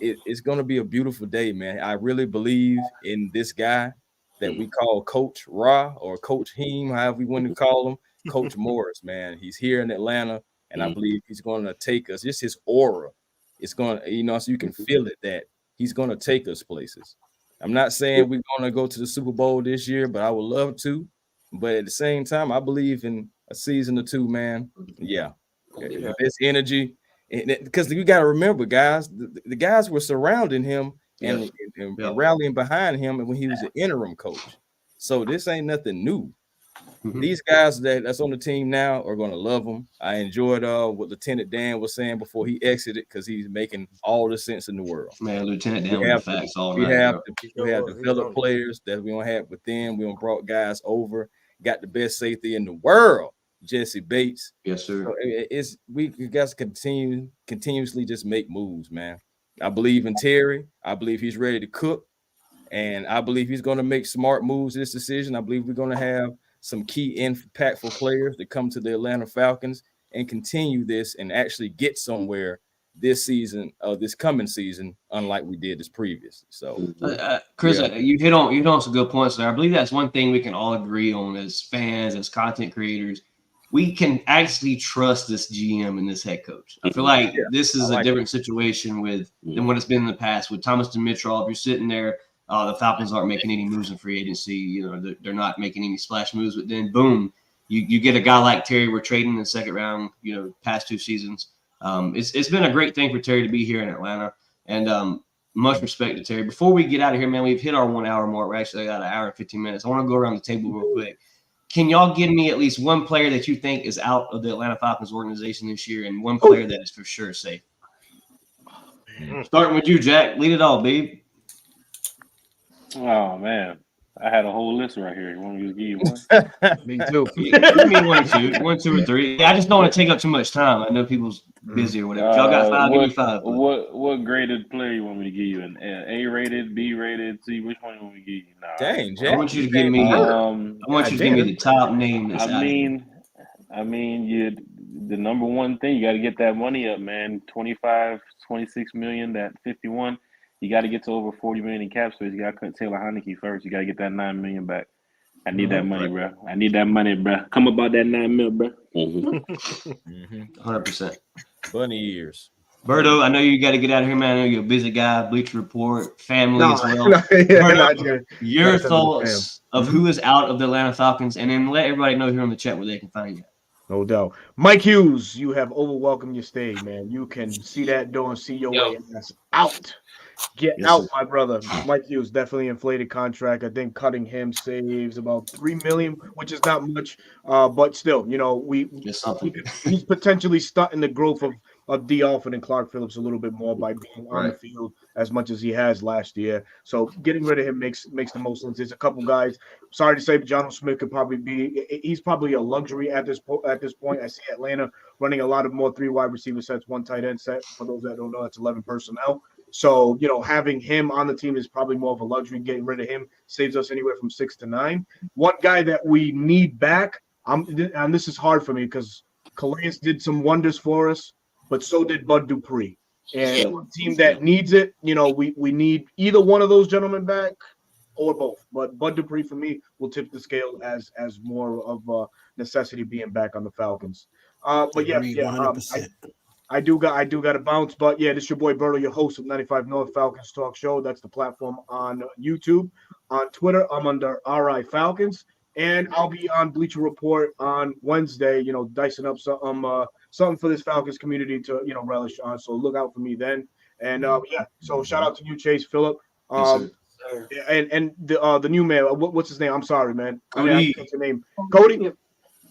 It's going to be a beautiful day, man. I really believe in this guy that we call Coach Ra or Coach Heem, however we want to call him, Coach Morris, man. He's here in Atlanta, and I believe he's going to take us. Just his aura. It's going to, so you can feel it that he's going to take us places. I'm not saying we're going to go to the Super Bowl this year, but I would love to. But at the same time, I believe in a season or two, man. Yeah. This energy. Because you got to remember, guys, the guys were surrounding him and rallying behind him when he was an interim coach. So this ain't nothing new. Mm-hmm. These guys that's on the team now are going to love him. I enjoyed what Lieutenant Dan was saying before he exited because he's making all the sense in the world. Man, Lieutenant Dan with the facts all we night. We have developed players that we don't have within. We don't brought guys over. Got the best safety in the world, Jesse Bates. Yes, sir. So we guys continuously just make moves, man. I believe in Terry. I believe he's ready to cook, and I believe he's going to make smart moves this decision. I believe we're going to have some key impactful players that come to the Atlanta Falcons and continue this and actually get somewhere this season, this coming season, unlike we did this previous. So, Chris, you hit on some good points there. I believe that's one thing we can all agree on as fans, as content creators. We can actually trust this GM and this head coach. I feel like this is a different situation than what it's been in the past. With Thomas Dimitrov, if you're sitting there, the Falcons aren't making any moves in free agency. They're not making any splash moves. But then, boom, you get a guy like Terry. We're trading in the second round. Past 2 seasons. It's been a great thing for Terry to be here in Atlanta, and much respect to Terry. Before we get out of here, man, we've hit our 1 hour mark. We're actually got an hour and 15 minutes. I want to go around the table real quick. Can y'all give me at least one player that you think is out of the Atlanta Falcons organization this year, and one player that is for sure safe? Starting with you, Jack. Lead it all, babe. Oh man, I had a whole list right here. You want me to give you one? Me too. Give me one, two, or three. Yeah, I just don't want to take up too much time. I know people's busy or whatever. If y'all got five, give me five. What graded player you want me to give you? An A rated, B rated, C? Which one you want me to give you? Nah. Dang, I want you to give me. I want you to give me the top name. That's I mean, the number one thing, you got to get that money up, man. 25, 26 million, that 51. You got to get to over 40 million in cap space. You got to cut Taylor Heineke first. You got to get that 9 million back. I need that money, bro. I need that money, bro. Come about that 9 mil, bro. 100%. Bunny ears. Berto, I know you got to get out of here, man. I know you're a busy guy. Bleacher Report, family as well. Berto, your thoughts of who is out of the Atlanta Falcons, and then let everybody know here on the chat where they can find you. No doubt. Mike Hughes, you have overwhelmed your stay, man. You can see that door and see your way out. Get out, my brother. Mike Hughes, definitely inflated contract. I think cutting him saves about $3 million, which is not much, but still, you know, he's potentially stunting the growth of D. Alford and Clark Phillips a little bit more by being on the field as much as he has last year. So getting rid of him makes the most sense. There's a couple guys. Sorry to say, but John Smith could probably he's probably a luxury at this point. I see Atlanta running a lot of more 3 wide receiver sets, 1 tight end set. For those that don't know, that's 11 personnel. So, you know, having him on the team is probably more of a luxury. Getting rid of him saves us anywhere from 6 to 9. One guy that we need back, and this is hard for me because Calais did some wonders for us, but so did Bud Dupree. And a team that needs it, you know, we need either one of those gentlemen back or both. But Bud Dupree, for me, will tip the scale as more of a necessity being back on the Falcons. But yeah, 100%. I do got to bounce, but yeah, this is your boy Berto, your host of 95 North Falcons Talk Show. That's the platform on YouTube. On Twitter, I'm under RI Falcons, and I'll be on Bleacher Report on Wednesday, you know, dicing up something for this Falcons community to, you know, relish on. So look out for me then. And yeah, so shout out to you, Chase Phillip. And the new man, what's his name? I'm sorry, man. I didn't catch your name. Cody.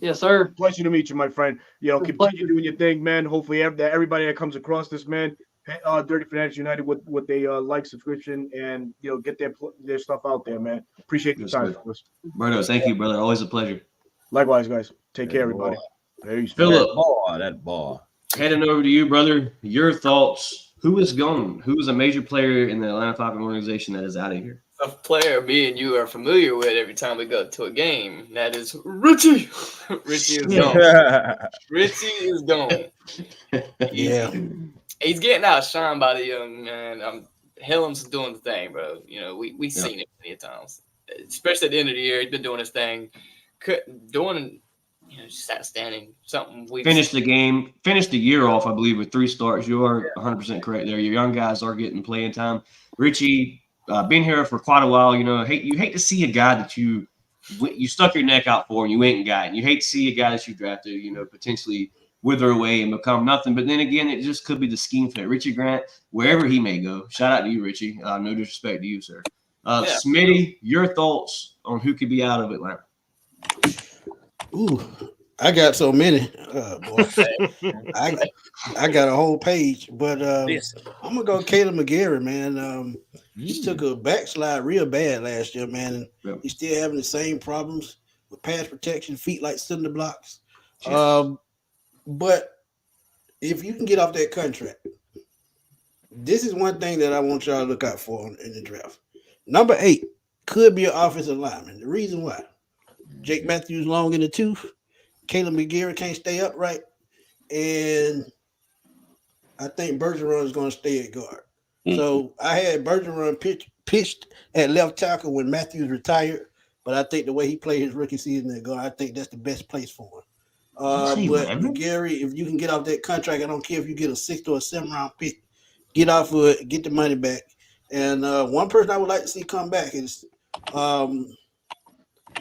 Yes, sir. Pleasure to meet you, my friend. You know, continue doing your thing, man. Hopefully, everybody that comes across this, man, Dirty Fanatics United with they like subscription and, you know, get their stuff out there, man. Appreciate the time. Berto, thank you, brother. Always a pleasure. Likewise, guys. Take care, everybody. Philip, that ball. Heading over to you, brother. Your thoughts. Who is gone? Who is a major player in the Atlanta Falcons organization that is out of here? A player me and you are familiar with every time we go to a game. That is Richie. Richie is gone. Richie is gone. He's getting outshined by the young man. Helm's doing the thing, bro. You know, we've seen it many times, especially at the end of the year. He's been doing his thing, doing, you know, just outstanding. Something we finished the year off, I believe, with 3 starts. You are 100% correct there. Your young guys are getting playing time. Richie. Been here for quite a while, you know. You hate to see a guy that you stuck your neck out for and you ain't got. And you hate to see a guy that you drafted, you know, potentially wither away and become nothing. But then again, it just could be the scheme fit. Richie Grant, wherever he may go. Shout out to you, Richie. No disrespect to you, sir. Smitty, your thoughts on who could be out of Atlanta? Ooh, I got so many. Boy. I got a whole page, but I'm gonna go Caleb McGarry, man. He took a backslide real bad last year, man, and he's still having the same problems with pass protection, feet like cinder blocks. But if you can get off that contract, this is one thing that I want y'all to look out for in the draft. Number 8 could be an offensive lineman. The reason why: Jake Matthews long in the tooth. Caleb McGarry can't stay upright, and I think Bergeron is going to stay at guard. So I had Bergeron pitched at left tackle when Matthews retired, but I think the way he played his rookie season at guard, I think that's the best place for him. But McGarry, if you can get off that contract, I don't care if you get a 6th or a 7th round pick, get off of it, get the money back. And one person I would like to see come back is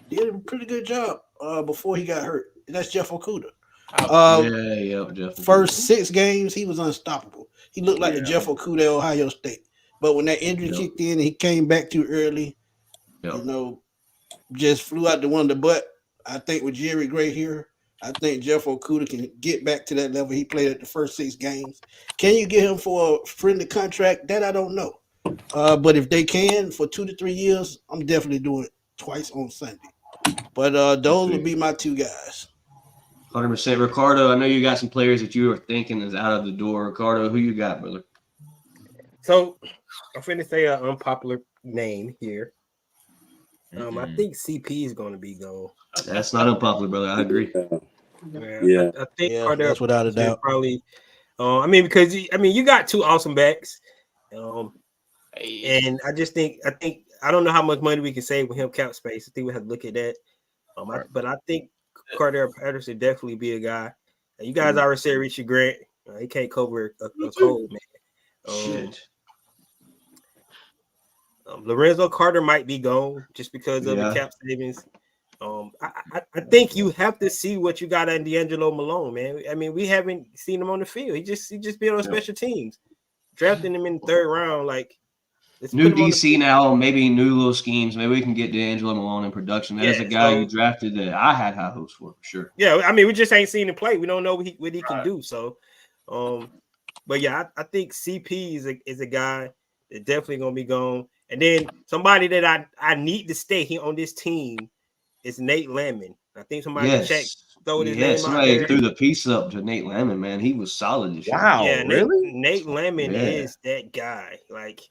did a pretty good job before he got hurt. And that's Jeff Okudah. Jeff. First 6 games, he was unstoppable. He looked like the Jeff Okudah at Ohio State. But when that injury kicked in and he came back too early, you know, just flew out the window. But I think with Jerry Gray here, I think Jeff Okudah can get back to that level he played at the first 6 games. Can you get him for a friendly contract? That I don't know. But if they can for 2 to 3 years, I'm definitely doing it. twice on Sunday. But those would be my two guys. 100%. Ricardo, I know you got some players that you are thinking is out of the door. Ricardo, who you got, brother? So I'm finna say an unpopular name here. I think CP is going to be gone. That's not unpopular, brother. I agree. Yeah. I think that's without a doubt. Probably. I mean, because you got two awesome backs, and I think I don't know how much money we can save with him cap space. I think we have to look at that. But I think Cordell Patterson definitely be a guy. You guys already said Richie Grant. He can't cover a cold, man. Lorenzo Carter might be gone just because of the cap savings. I think you have to see what you got in D'Angelo Malone, man. I mean, we haven't seen him on the field. He just been on special teams. Drafting him in the third round, like new DC now, maybe new little schemes. Maybe we can get D'Angelo Malone in production. That is a guy you drafted that I had high hopes for sure. Yeah, I mean, we just ain't seen him play. We don't know what he can do. So, but yeah, I think CP is a guy that's definitely gonna be gone. And then somebody that I need to stay here on this team is Nate Landman. I think somebody throw his name somebody out there. threw the piece up to Nate Landman, man. He was solid this year. Wow, yeah, really? Nate Landman is that guy. Like,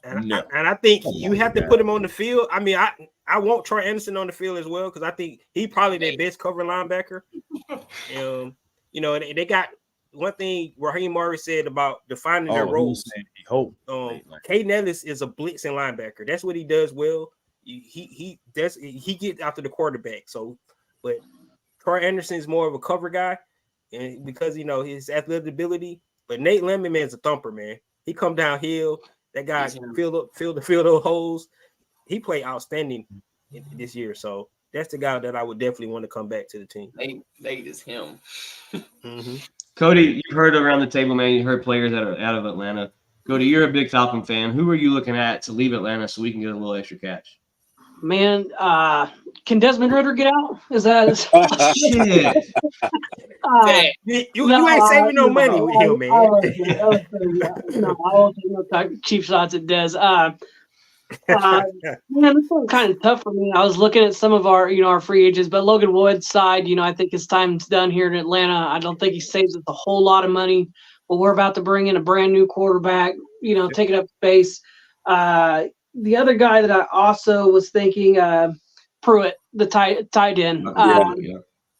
and I think you have to put him on the field. I mean, I want Troy Anderson on the field as well because I think he probably their best cover linebacker. They got one thing Raheem Morris said about defining their roles. Caden Ellis is a blitzing linebacker. That's what he does well. He gets after the quarterback. So, but Troy Anderson is more of a cover guy, and because his athletic ability. But Nate Landman, man, is a thumper, man. He come downhill. That guy fill those holes. He played outstanding this year. So that's the guy that I would definitely want to come back to the team. Nate is him. Cody, you've heard around the table, man. You heard players that are out of Atlanta. Cody, you're a big Falcon fan. Who are you looking at to leave Atlanta so we can get a little extra cash? Man, can Desmond Ritter get out? Is that shit? You ain't saving no money with him, man. I won't take no cheap shots at Des. Man, this one's kind of tough for me. I was looking at some of our free agents, but Logan Wood's side, I think his time's done here in Atlanta. I don't think he saves us a whole lot of money, but we're about to bring in a brand new quarterback, taking up space. The other guy that I also was thinking, Pruitt, the tight end.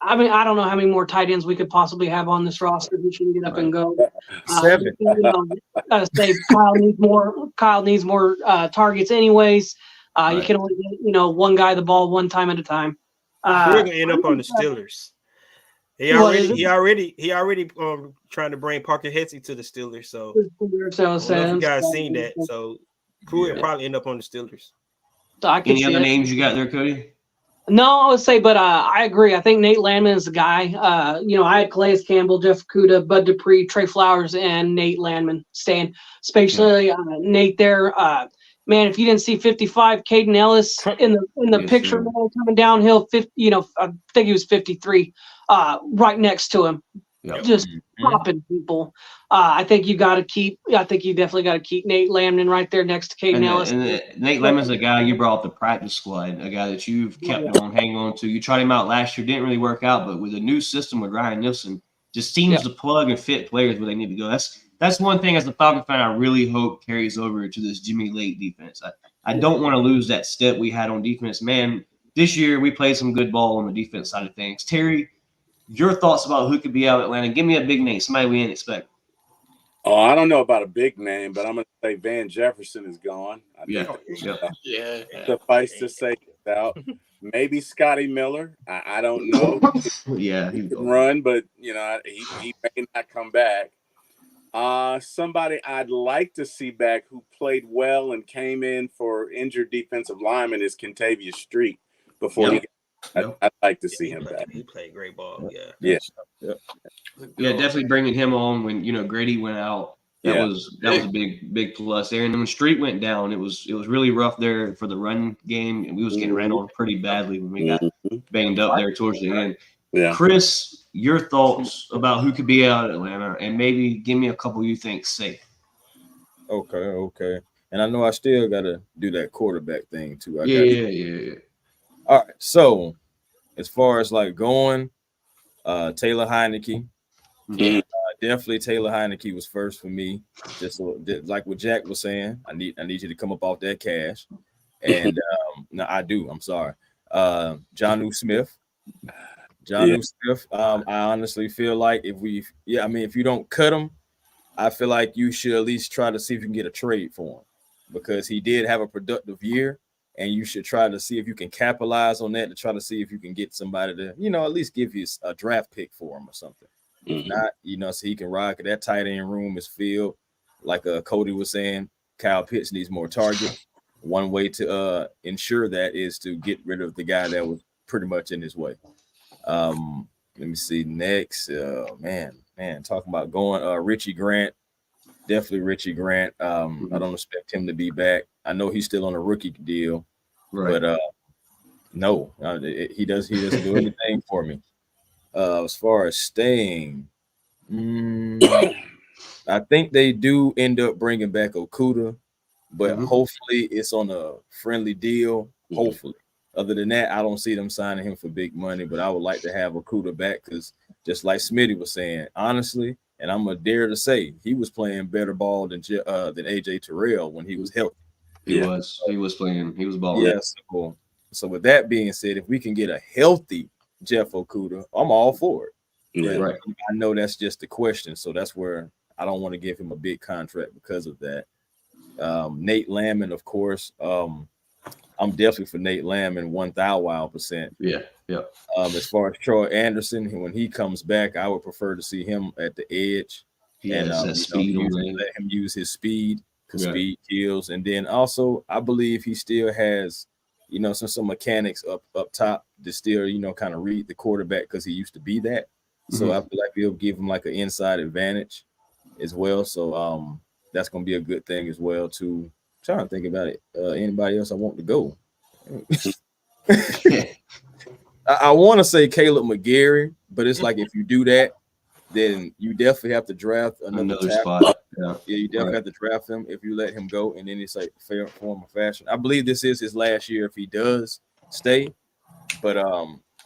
I mean, I don't know how many more tight ends we could possibly have on this roster. We should get up and go. 7. Gotta say, Kyle needs more targets, anyways. You can only get one guy the ball one time at a time. We're gonna end up on the Steelers. He already trying to bring Parker Hesse to the Steelers. So you guys seen that. So Pruitt probably end up on the Steelers. So any other names you got there, Cody? No, I would say, but I agree. I think Nate Landman is the guy. I had Calais Campbell, Jeff Kuda, Bud Dupree, Trey Flowers, and Nate Landman staying. Especially Nate there. Man, if you didn't see 55, Caden Ellis in the picture coming downhill, 50, I think he was 53, right next to him. Just popping people. I think you definitely got to keep Nate Landman right there next to Caden Ellis. And Nate Landman's a guy you brought up the practice squad, a guy that you've kept on, hanging on to. You tried him out last year, didn't really work out, but with a new system with Ryan Nielsen, just seems to plug and fit players where they need to go. That's one thing as a Falcon fan I really hope carries over to this Jimmy Lake defense. I don't want to lose that step we had on defense. Man, this year we played some good ball on the defense side of things. Terry, your thoughts about who could be out of Atlanta? Give me a big name, somebody we didn't expect. Oh, I don't know about a big name, but I'm going to say Van Jefferson is gone. Suffice to say out. Maybe Scotty Miller. I don't know. He can run, but he may not come back. Somebody I'd like to see back who played well and came in for injured defensive lineman is Kentavious Street before he got. I'd like to see him back. He played great ball. Yeah, definitely bringing him on when Grady went out. That was a big plus there. And then when Street went down, it was really rough there for the run game, and we was getting ran on pretty badly when we got banged up there towards the end. Yeah. Chris, your thoughts about who could be out at Atlanta, and maybe give me a couple you think safe. Okay. And I know I still got to do that quarterback thing too. All right. So as far as like going, Taylor Heineke. Yeah. Definitely Taylor Heineke was first for me. Just like what Jack was saying. I need you to come up off that cash. And no, I do. I'm sorry. Jonnu Smith. Smith. I honestly feel like if you don't cut him, I feel like you should at least try to see if you can get a trade for him because he did have a productive year, and you should try to see if you can capitalize on that to try to see if you can get somebody to, at least give you a draft pick for him or something. If not, so he can rock. That tight end room is filled. Like Cody was saying, Kyle Pitts needs more targets. One way to ensure that is to get rid of the guy that was pretty much in his way. Let me see next. Man, talking about going Richie Grant. Definitely Richie Grant. I don't expect him to be back. I know he's still on a rookie deal, Right. but no, he doesn't do anything for me. As far as staying, I think they do end up bringing back Okuda, but hopefully it's on a friendly deal. Hopefully. Other than that, I don't see them signing him for big money, but I would like to have Okuda back because just like Smitty was saying, honestly, and I'm going to dare to say, he was playing better ball than AJ Terrell when he was healthy. He was playing. He was balling. Yeah, so with that being said, if we can get a healthy Jeff Okuda, I'm all for it. Yeah, right. I know that's just the question, so that's where I don't want to give him a big contract because of that. Nate Landman, of course. I'm definitely for Nate Landman 1,000%. Yeah. As far as Troy Anderson, when he comes back, I would prefer to see him at the edge. Speed let him use his speed because speed kills. And then also, I believe he still has, some mechanics up top to still, kind of read the quarterback because he used to be that. So I feel like he'll give him like an inside advantage as well. So that's going to be a good thing as well too. Trying to think about it. Anybody else I want to go? I want to say Caleb McGarry, but it's like if you do that, then you definitely have to draft another spot. Yeah, you definitely have to draft him if you let him go, and then it's like fair form of fashion. I believe this is his last year if he does stay, but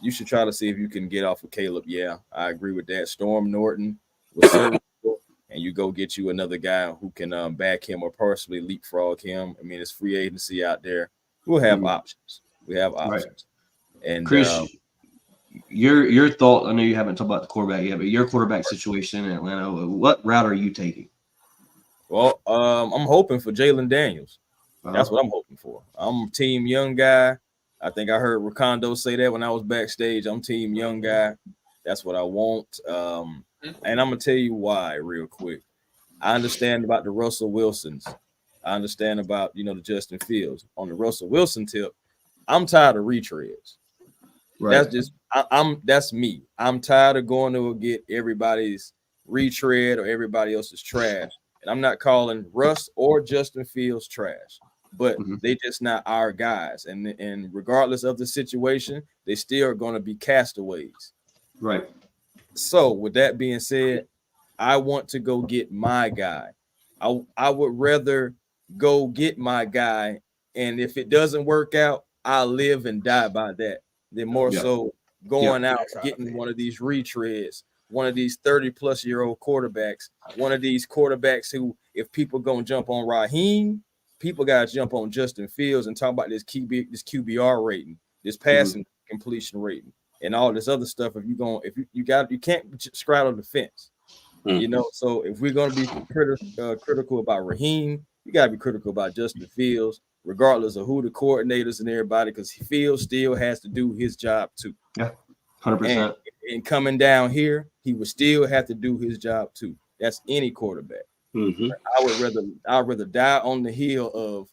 you should try to see if you can get off of Caleb. Yeah, I agree with that. Storm Norton was serviceable. And you go get you another guy who can back him or partially leapfrog him. I mean, it's free agency out there. We'll have options. We have options. Right. And Chris, your thought. I know you haven't talked about the quarterback yet, but your quarterback situation in Atlanta. What route are you taking? Well, I'm hoping for Jalen Daniels. That's what I'm hoping for. I'm team young guy. I think I heard Rakondo say that when I was backstage. I'm team young guy. That's what I want. And I'm going to tell you why real quick. I understand about the Russell Wilsons. I understand about, the Justin Fields. On the Russell Wilson tip, I'm tired of retreads. Right. That's just, that's me. I'm tired of going to get everybody's retread or everybody else's trash. And I'm not calling Russ or Justin Fields trash, but they just not our guys. And regardless of the situation, they still are going to be castaways. Right. So with that being said, I want to go get my guy. I would rather go get my guy, and if it doesn't work out, I'll live and die by that. Than more so going out getting one of these retreads, one of these 30-plus-year-old quarterbacks, one of these quarterbacks who, if people gonna jump on Raheem, people gotta jump on Justin Fields and talk about this QBR rating, this passing completion rating. And all this other stuff. You can't straddle the fence, So if we're gonna be critical about Raheem, you gotta be critical about Justin Fields, regardless of who the coordinators and everybody, because Fields still has to do his job too. Yeah, 100%. And coming down here, he would still have to do his job too. That's any quarterback. I'd rather die on the hill of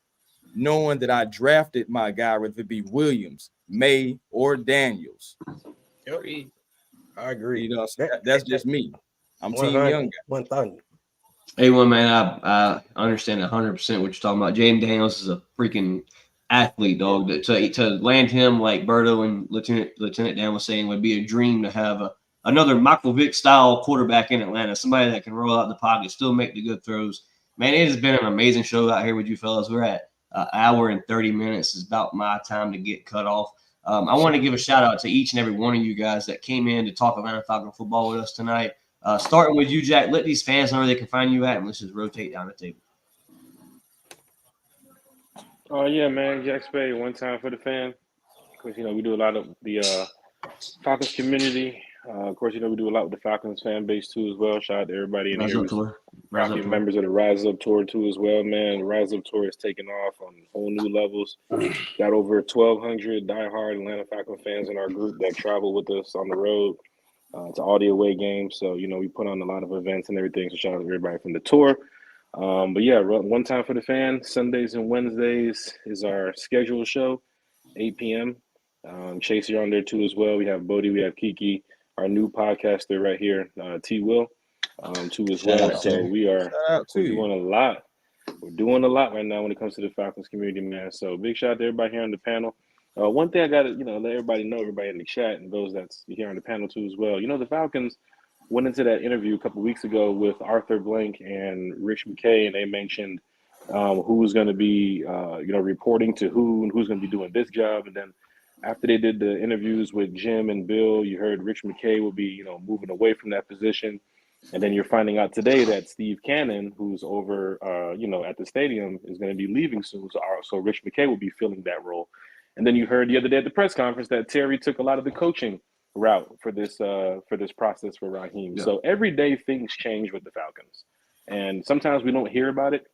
knowing that I drafted my guy, whether it be Williams, May, or Daniels. I agree. That's just me. I'm team young guy. 1,000. Hey, man, I understand 100% what you're talking about. Jaden Daniels is a freaking athlete, dog. To land him like Berto and Lieutenant Dan was saying would be a dream to have another Michael Vick style quarterback in Atlanta, somebody that can roll out the pocket, still make the good throws. Man, it has been an amazing show out here with you fellas. We're at an hour and 30 minutes. It's about my time to get cut off. I want to give a shout out to each and every one of you guys that came in to talk Atlanta Falcon football with us tonight. Starting with you, Jack, let these fans know where they can find you at, and let's just rotate down the table. Oh yeah, man, Jack Spade, one time for the fan. Of course, we do a lot of the Falcons community. Of course, we do a lot with the Falcons fan base too as well. Shout out to everybody in here who's members of the Rise Up Tour too as well, man. The Rise Up Tour is taking off on whole new levels. Got over 1,200 diehard Atlanta Falcon fans in our group that travel with us on the road to all the away games. So, we put on a lot of events and everything. So shout out to everybody from the tour. But yeah, one time for the fan. Sundays and Wednesdays is our scheduled show, 8 p.m. Chase, you're on there too as well. We have Bodie, we have Kiki, our new podcaster right here, T. Will, too as well. So we're doing a lot. We're doing a lot right now when it comes to the Falcons community, man. So big shout out to everybody here on the panel. One thing I got to, let everybody know, everybody in the chat and those that's here on the panel too as well. The Falcons went into that interview a couple of weeks ago with Arthur Blank and Rich McKay, and they mentioned who's going to be, reporting to who and who's going to be doing this job. And then after they did the interviews with Jim and Bill, you heard Rich McKay will be, moving away from that position. And then you're finding out today that Steve Cannon, who's over, at the stadium, is going to be leaving soon. So Rich McKay will be filling that role. And then you heard the other day at the press conference that Terry took a lot of the coaching route for this process for Raheem. Yeah. So every day things change with the Falcons. And sometimes we don't hear about it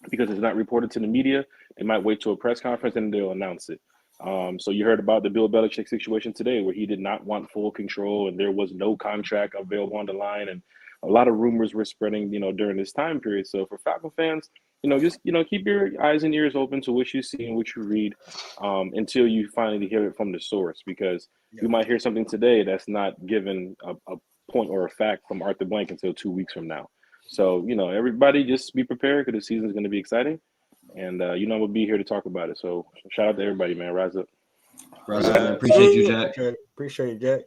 because it's not reported to the media. They might wait till a press conference and they'll announce it. So you heard about the Bill Belichick situation today where he did not want full control and there was no contract available on the line. And a lot of rumors were spreading, during this time period. So for Falcon fans, just, keep your eyes and ears open to what you see and what you read until you finally hear it from the source, because you might hear something today that's not given a point or a fact from Arthur Blank until 2 weeks from now. So, everybody just be prepared because the season is going to be exciting. And, I'm going to be here to talk about it. So shout out to everybody, man. Rise up. Rise up, man. Appreciate you, Jack. Appreciate you, Jack.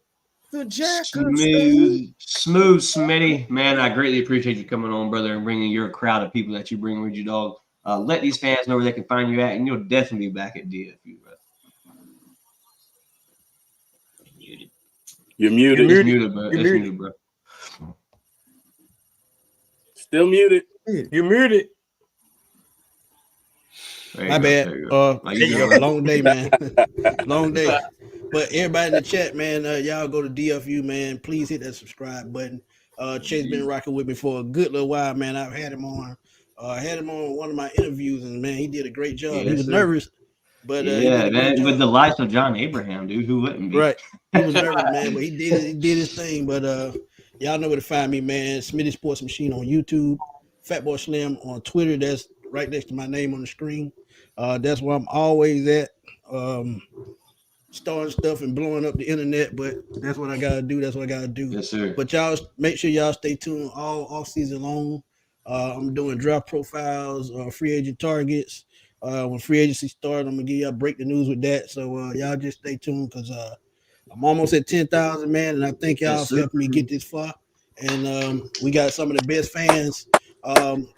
The Jack smooth Smitty, man. I greatly appreciate you coming on, brother, and bringing your crowd of people that you bring with you, dog. Let these fans know where they can find you at, and you'll definitely be back at DFU, bro. You're muted. It's muted, bro. It's muted, bro. Still muted. You're muted. My bad. Long day, man. Long day. But everybody in the chat, man, y'all go to DFU, man. Please hit that subscribe button. Chase been rocking with me for a good little while, man. I've had him on. I had him on one of my interviews, and man, he did a great job. He was nervous, but man, with the likes of John Abraham, dude, who wouldn't be? Right, he was nervous, man, but he did his thing. But y'all know where to find me, man. Smitty Sports Machine on YouTube, Fatboy Slim on Twitter. That's right next to my name on the screen. That's where I'm always at. Starting stuff and blowing up the internet, but that's what I gotta do. That's what I gotta do. Yes, sir. But y'all make sure y'all stay tuned all season long. I'm doing draft profiles, free agent targets. When free agency starts, I'm gonna give y'all break the news with that. So y'all just stay tuned because I'm almost at 10,000, man, and I thank y'all for helping me get this far. And we got some of the best fans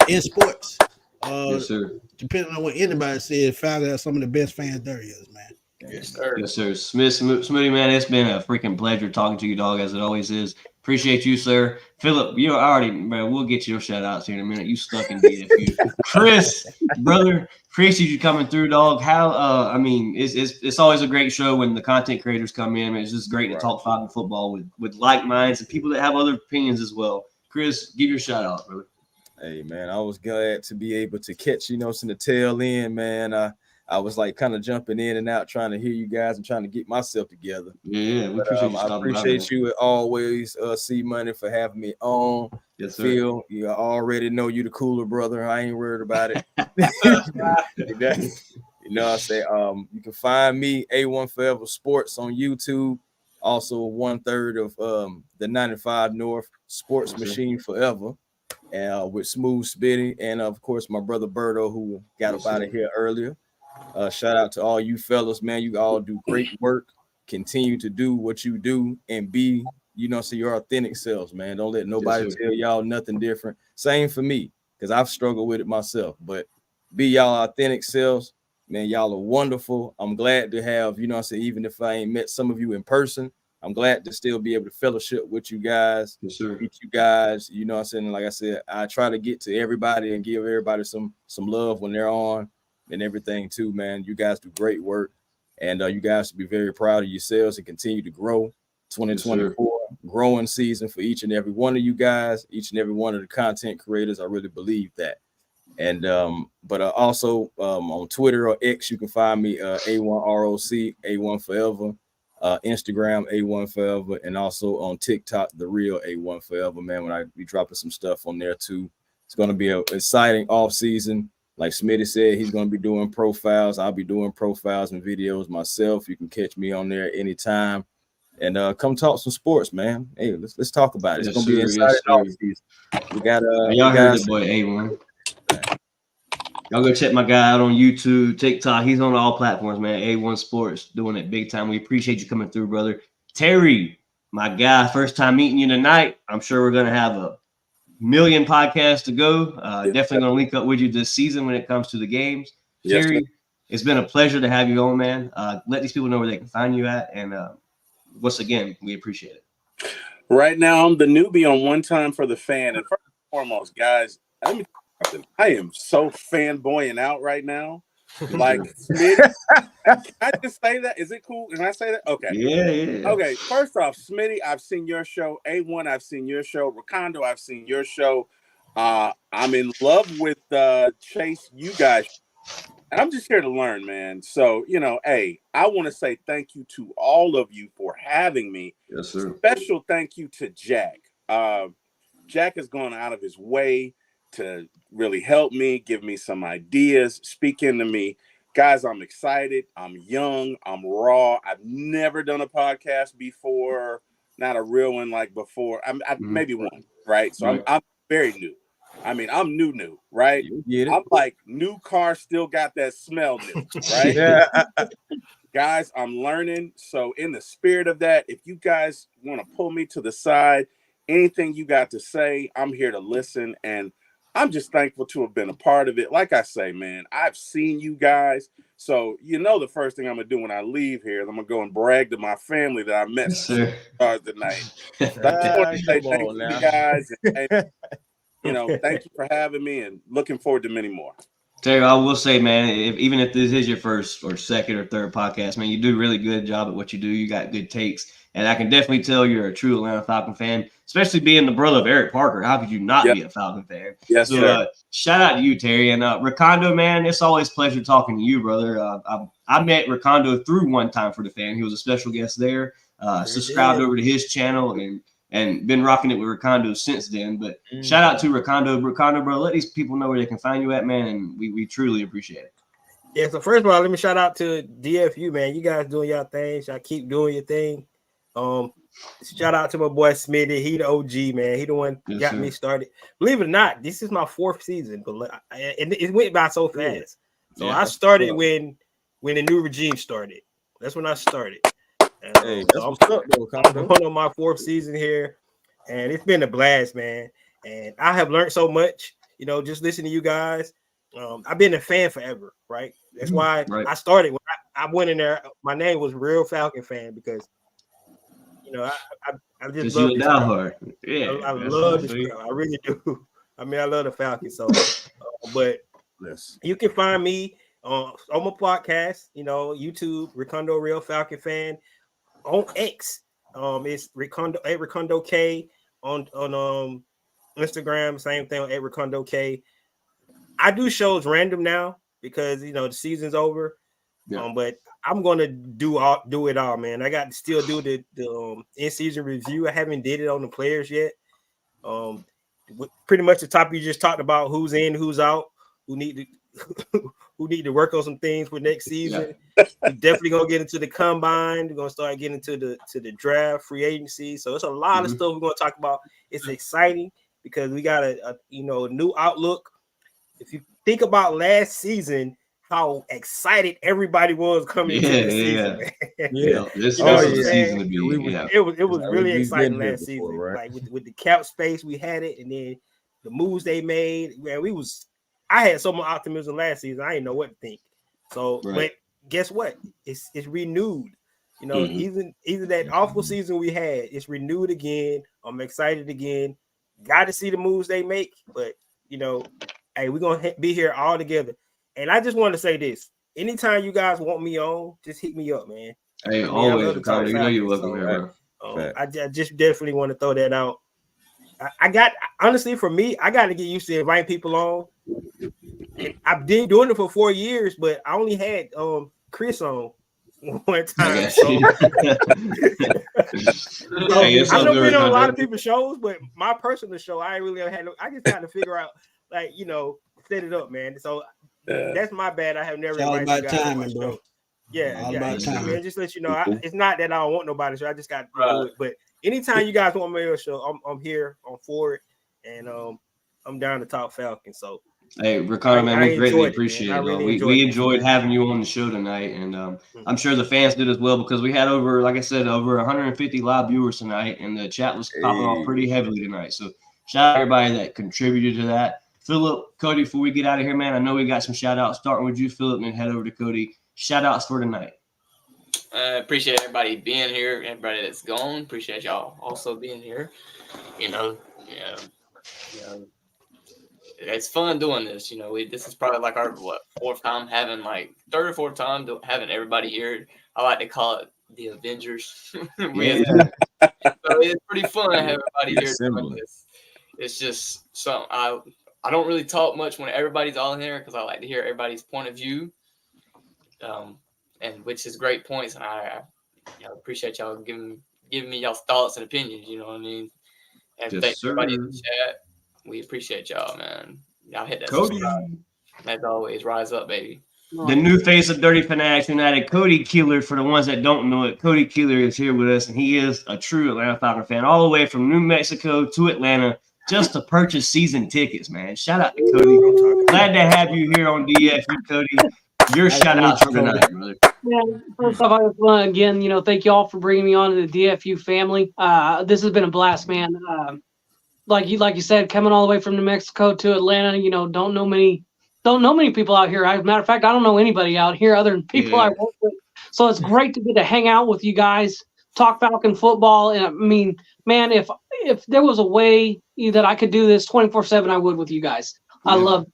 in sports. Yes, sir. Depending on what anybody says, Falcons have some of the best fans there is, man. Yes, sir. Yes, sir. Smitty, man, it's been a freaking pleasure talking to you, dog, as it always is. Appreciate you, sir. Philip, you already, man, we'll get your shout outs here in a minute. You stuck in DFU. Chris, brother, appreciate you coming through, dog. How, it's always a great show when the content creators come in. It's just great to talk Falcon football with like minds and people that have other opinions as well. Chris, give your shout out, brother. Hey, man, I was glad to be able to catch, in the tail end, man. I was like kind of jumping in and out, trying to hear you guys and trying to get myself together. Yeah, we appreciate you always, C Money, for having me on. Yes, sir. Phil, you already know you the cooler brother. I ain't worried about it. I say you can find me A1 Forever Sports on YouTube. Also 1/3 of the 95 North Sports Machine Forever. And with Smooth Spitty, and of course my brother Berto, who got up out of here earlier. Shout out to all you fellas, man. You all do great work. Continue to do what you do and be, so your authentic selves, man. Don't let nobody tell y'all nothing different. Same for me, because I've struggled with it myself. But be y'all authentic selves. Man, y'all are wonderful. I'm glad to have, you know what I'm saying, even if I ain't met some of you in person, I'm glad to still be able to fellowship with you guys. Yes, sir. Meet you guys, you know what I'm saying? Like I said, I try to get to everybody and give everybody some love when they're on and everything too, man. You guys do great work. And you guys should be very proud of yourselves and continue to grow. 2024 growing season for each and every one of you guys, each and every one of the content creators. I really believe that. And but also on Twitter or X, you can find me A1ROC, A1 Forever, Instagram A1 Forever, and also on TikTok, the real A1 Forever, man. When I be dropping some stuff on there too. It's gonna be an exciting off season. Like Smitty said, he's gonna be doing profiles. I'll be doing profiles and videos myself. You can catch me on there anytime. And come talk some sports, man. Hey, let's talk about it. It's gonna be an exciting off season. We got y'all heard the boy A1. Y'all go check my guy out on YouTube, TikTok. He's on all platforms, man. A1 Sports, doing it big time. We appreciate you coming through, brother. Terry, my guy, first time meeting you tonight. I'm sure we're gonna have a million podcasts to go. Definitely gonna link up with you this season when it comes to the games. Yes, Terry, sir. it's been a pleasure to have you on, man. Let these people know where they can find you at, and once again, we appreciate it. Right now, I'm the newbie on One Time for the Fan. And first and foremost, guys, let me tell you something. I am so fanboying out right now. Like, Smitty, can I just say that? Is it cool? Can I say that? Okay. Yeah. Okay. First off, Smitty, I've seen your show. A1, I've seen your show. Recondo, I've seen your show. I'm in love with Chase, you guys. And I'm just here to learn, man. So, you know, hey, I want to say thank you to all of you for having me. Yes, sir. Special thank you to Jack. Jack has gone out of his way to really help me, give me some ideas, speak into me. Guys, I'm excited. I'm young. I'm raw. I've never done a podcast before. Not a real one like before. Maybe one, right? So I'm very new. I mean, I'm new, right? I'm like, new car still got that smell new, right? Yeah. Guys, I'm learning. So in the spirit of that, if you guys want to pull me to the side, anything you got to say, I'm here to listen. And I'm just thankful to have been a part of it. Like I say, man, I've seen you guys. So, you know, the first thing I'm going to do when I leave here is I'm going to go and brag to my family that I met some stars tonight. So I just want to say thank you guys. And, you know, thank you for having me and looking forward to many more. Terry, I will say, man, even if this is your first or second or third podcast, man, you do a really good job at what you do. You got good takes. And I can definitely tell you're a true Atlanta Falcon fan, especially being the brother of Eric Parker. How could you not be a Falcon fan? Yes, sir. Shout out to you, Terry. And Recondo, man, it's always a pleasure talking to you, brother. I met Recondo through One Time for the Fan. He was a special guest there. Subscribed over to his channel and been rocking it with Recondo since then. But shout out to Recondo. Recondo, bro, let these people know where they can find you at, man. And we truly appreciate it. Yeah, so first of all, let me shout out to DFU, man. You guys doing your thing. Y'all keep doing your thing. Shout out to my boy Smitty. He the OG, man. He the one got me started. Believe it or not, this is my 4th season, but it went by so fast. So I started when the new regime started. That's when I started. And, hey, that's so what's up, though. I'm going on my 4th season here, and it's been a blast, man. And I have learned so much, you know, just listening to you guys. I've been a fan forever, right? That's why I started. When I went in there, my name was Real Falcon Fan because, you know, I just love this crowd. Yeah, I love this crowd. I really do. I mean, I love the Falcons. So, but you can find me on my podcast, you know, YouTube, Recondo Real Falcon Fan. On X, it's Recondo at Recondo K. On Instagram, same thing at Recondo K. I do shows random now because, you know, the season's over. But I'm gonna do it all, man. I got to still do the in-season review. I haven't did it on the players yet. Pretty much the topic you just talked about: who's in, who's out, who need to work on some things for next season. We're definitely gonna get into the combine. We're gonna start getting to the draft, free agency. So it's a lot of stuff we're gonna talk about. It's exciting because we got a new outlook. If you think about last season, how excited everybody was coming into the season. This season to be. It was really exciting last season. Right? Like with the cap space, we had it, and then the moves they made. Man, I had so much optimism last season. I didn't know what to think. So, but guess what? It's renewed. You know, Mm-hmm. even that awful season we had, it's renewed again. I'm excited again. Got to see the moves they make, but you know, hey, we're gonna be here all together. And I just want to say this: anytime you guys want me on, just hit me up, man. Hey, always, Ricardo. You know you're welcome here, bro. I just definitely want to throw that out. I got, honestly, for me, I got to get used to inviting people on. And I've been doing it for 4 years, but I only had Chris on one time. So, I've been on a lot of people's shows, but my personal show, I ain't really had no. I just got to figure out, like, you know, set it up, man. So that's my bad. I have never invited you guys on my show. Yeah. Man, just let you know, it's not that I don't want nobody, so I just got to do it. But anytime you guys want me on a show, I'm here, I'm for it, and I'm down to talk Falcons. So. Hey, Ricardo, man, we greatly appreciate it. We enjoyed having you on the show tonight, and I'm sure the fans did as well because we had over, like I said, over 150 live viewers tonight, and the chat was popping off pretty heavily tonight. So shout out to everybody that contributed to that. Philip, Cody, before we get out of here, man, I know we got some shout outs. Starting with you, Philip, and then head over to Cody. Shout outs for tonight. Appreciate everybody being here, everybody that's gone. Appreciate y'all also being here. You know, it's fun doing this. You know, this is probably like our fourth time having, like, third or fourth time having everybody here. I like to call it the Avengers. So it's pretty fun to have everybody here doing this. It's just something I don't really talk much when everybody's all in here because I like to hear everybody's point of view, and which is great points. And I appreciate y'all giving me y'all's thoughts and opinions. You know what I mean? And thanks everybody in the chat. We appreciate y'all, man. Y'all hit that subscribe. As always, rise up, baby. The new face of Dirty Fanatics United, Cody Keeler. For the ones that don't know it, Cody Keeler is here with us, and he is a true Atlanta Falcon fan, all the way from New Mexico to Atlanta just to purchase season tickets, man. Shout out to Cody. Glad to have you here on DFU, Cody. Your shout outs for tonight, brother. Yeah, first off, I just want to again, thank you all for bringing me on to the DFU family. This has been a blast, man. Like you said, coming all the way from New Mexico to Atlanta, don't know many people out here. As a matter of fact, I don't know anybody out here other than people I work with. So it's great to get to hang out with you guys, talk Falcon football. And I mean, man, if there was a way that I could do this 24/7, I would with you guys. I love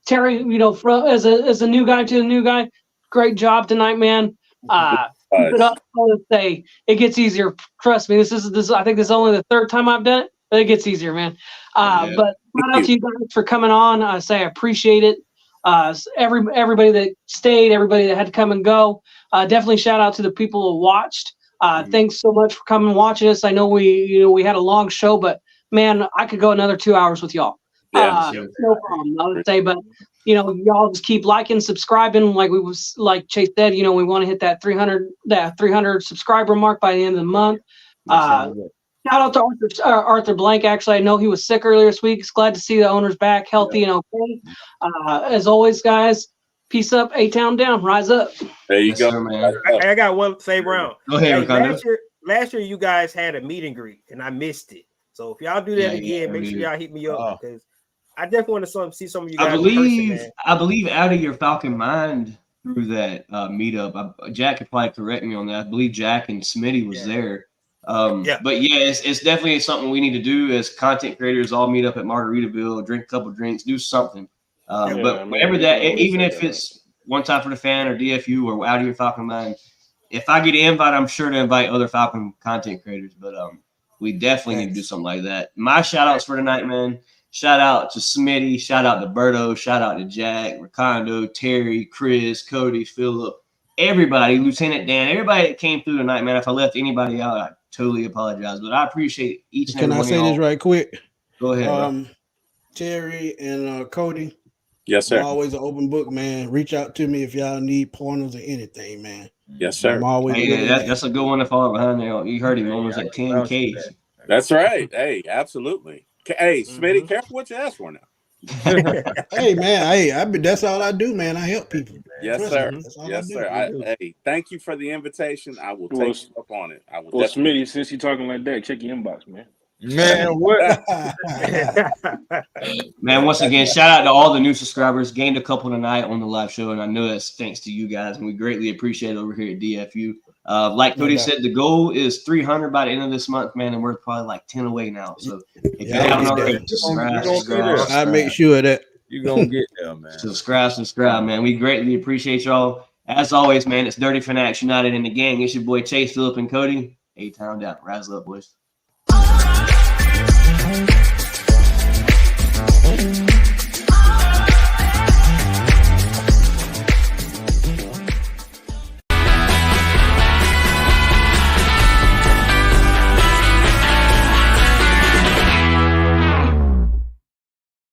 Terry. As a new guy to the new guy, great job tonight, man. Keep it up. I would say it gets easier. Trust me. This. I think this is only the third time I've done it. It gets easier, man. But shout out to you guys for coming on. I say I appreciate it. Everybody that stayed, everybody that had to come and go. Definitely shout out to the people who watched. Thanks so much for coming and watching us. I know we had a long show, but man, I could go another 2 hours with y'all. No problem. I would say, but y'all just keep liking, subscribing. Like Chase said, we want to hit that 300 subscriber mark by the end of the month. Shout out to Arthur Blank. Actually, I know he was sick earlier this week. It's glad to see the owner's back, healthy and okay. As always, guys, peace up, A-Town down, rise up. There you go, sir, man. I got one save round. Go ahead, Ricardo. Last year, you guys had a meet and greet, and I missed it. So if y'all do that again, make sure y'all hit me up because I definitely want to see some of you guys. I believe out of your Falcon mind through that meetup, Jack could probably correct me on that. I believe Jack and Smitty was there. But it's definitely something we need to do as content creators. All meet up at Margaritaville, drink a couple drinks, do something. But whatever that, even if it's one time for the fan or DFU or out of your Falcon mind, if I get an invite, I'm sure to invite other Falcon content creators. But we definitely need to do something like that. My shout outs for tonight, man. Shout out to Smitty, shout out to Berto, shout out to Jack, Ricardo, Terry, Chris, Cody, Philip, everybody, Lieutenant Dan, everybody that came through tonight, man. If I left anybody out, I totally apologize. But I appreciate each and every one of y'all. Can I say this right quick? Go ahead, bro. Terry and Cody. Yes, sir. I'm always an open book, man. Reach out to me if y'all need pointers or anything, man. Yes, sir. I'm always that's a good one to follow behind there. You heard him almost at 10K. That's right. Hey, absolutely. Hey, Smitty, careful what you ask for now. Hey, man. That's all I do, man. I help people. Yes, sir. Yes, sir. Hey, thank you for the invitation. I will take you up on it. Smitty, since you're talking like that, check your inbox, man. Man, what? Man, once again, shout out to all the new subscribers. Gained a couple tonight on the live show, and I know that's thanks to you guys, and we greatly appreciate it over here at DFU. Like Cody said, the goal is 300 by the end of this month, man, and we're probably like 10 away now. So if you haven't already, subscribe. I make sure of that. You're going to get there, man. Subscribe, man. We greatly appreciate y'all. As always, man, it's Dirty Fanatics United in the gang. It's your boy Chase, Phillip, and Cody. A-Town down. Rise up, boys.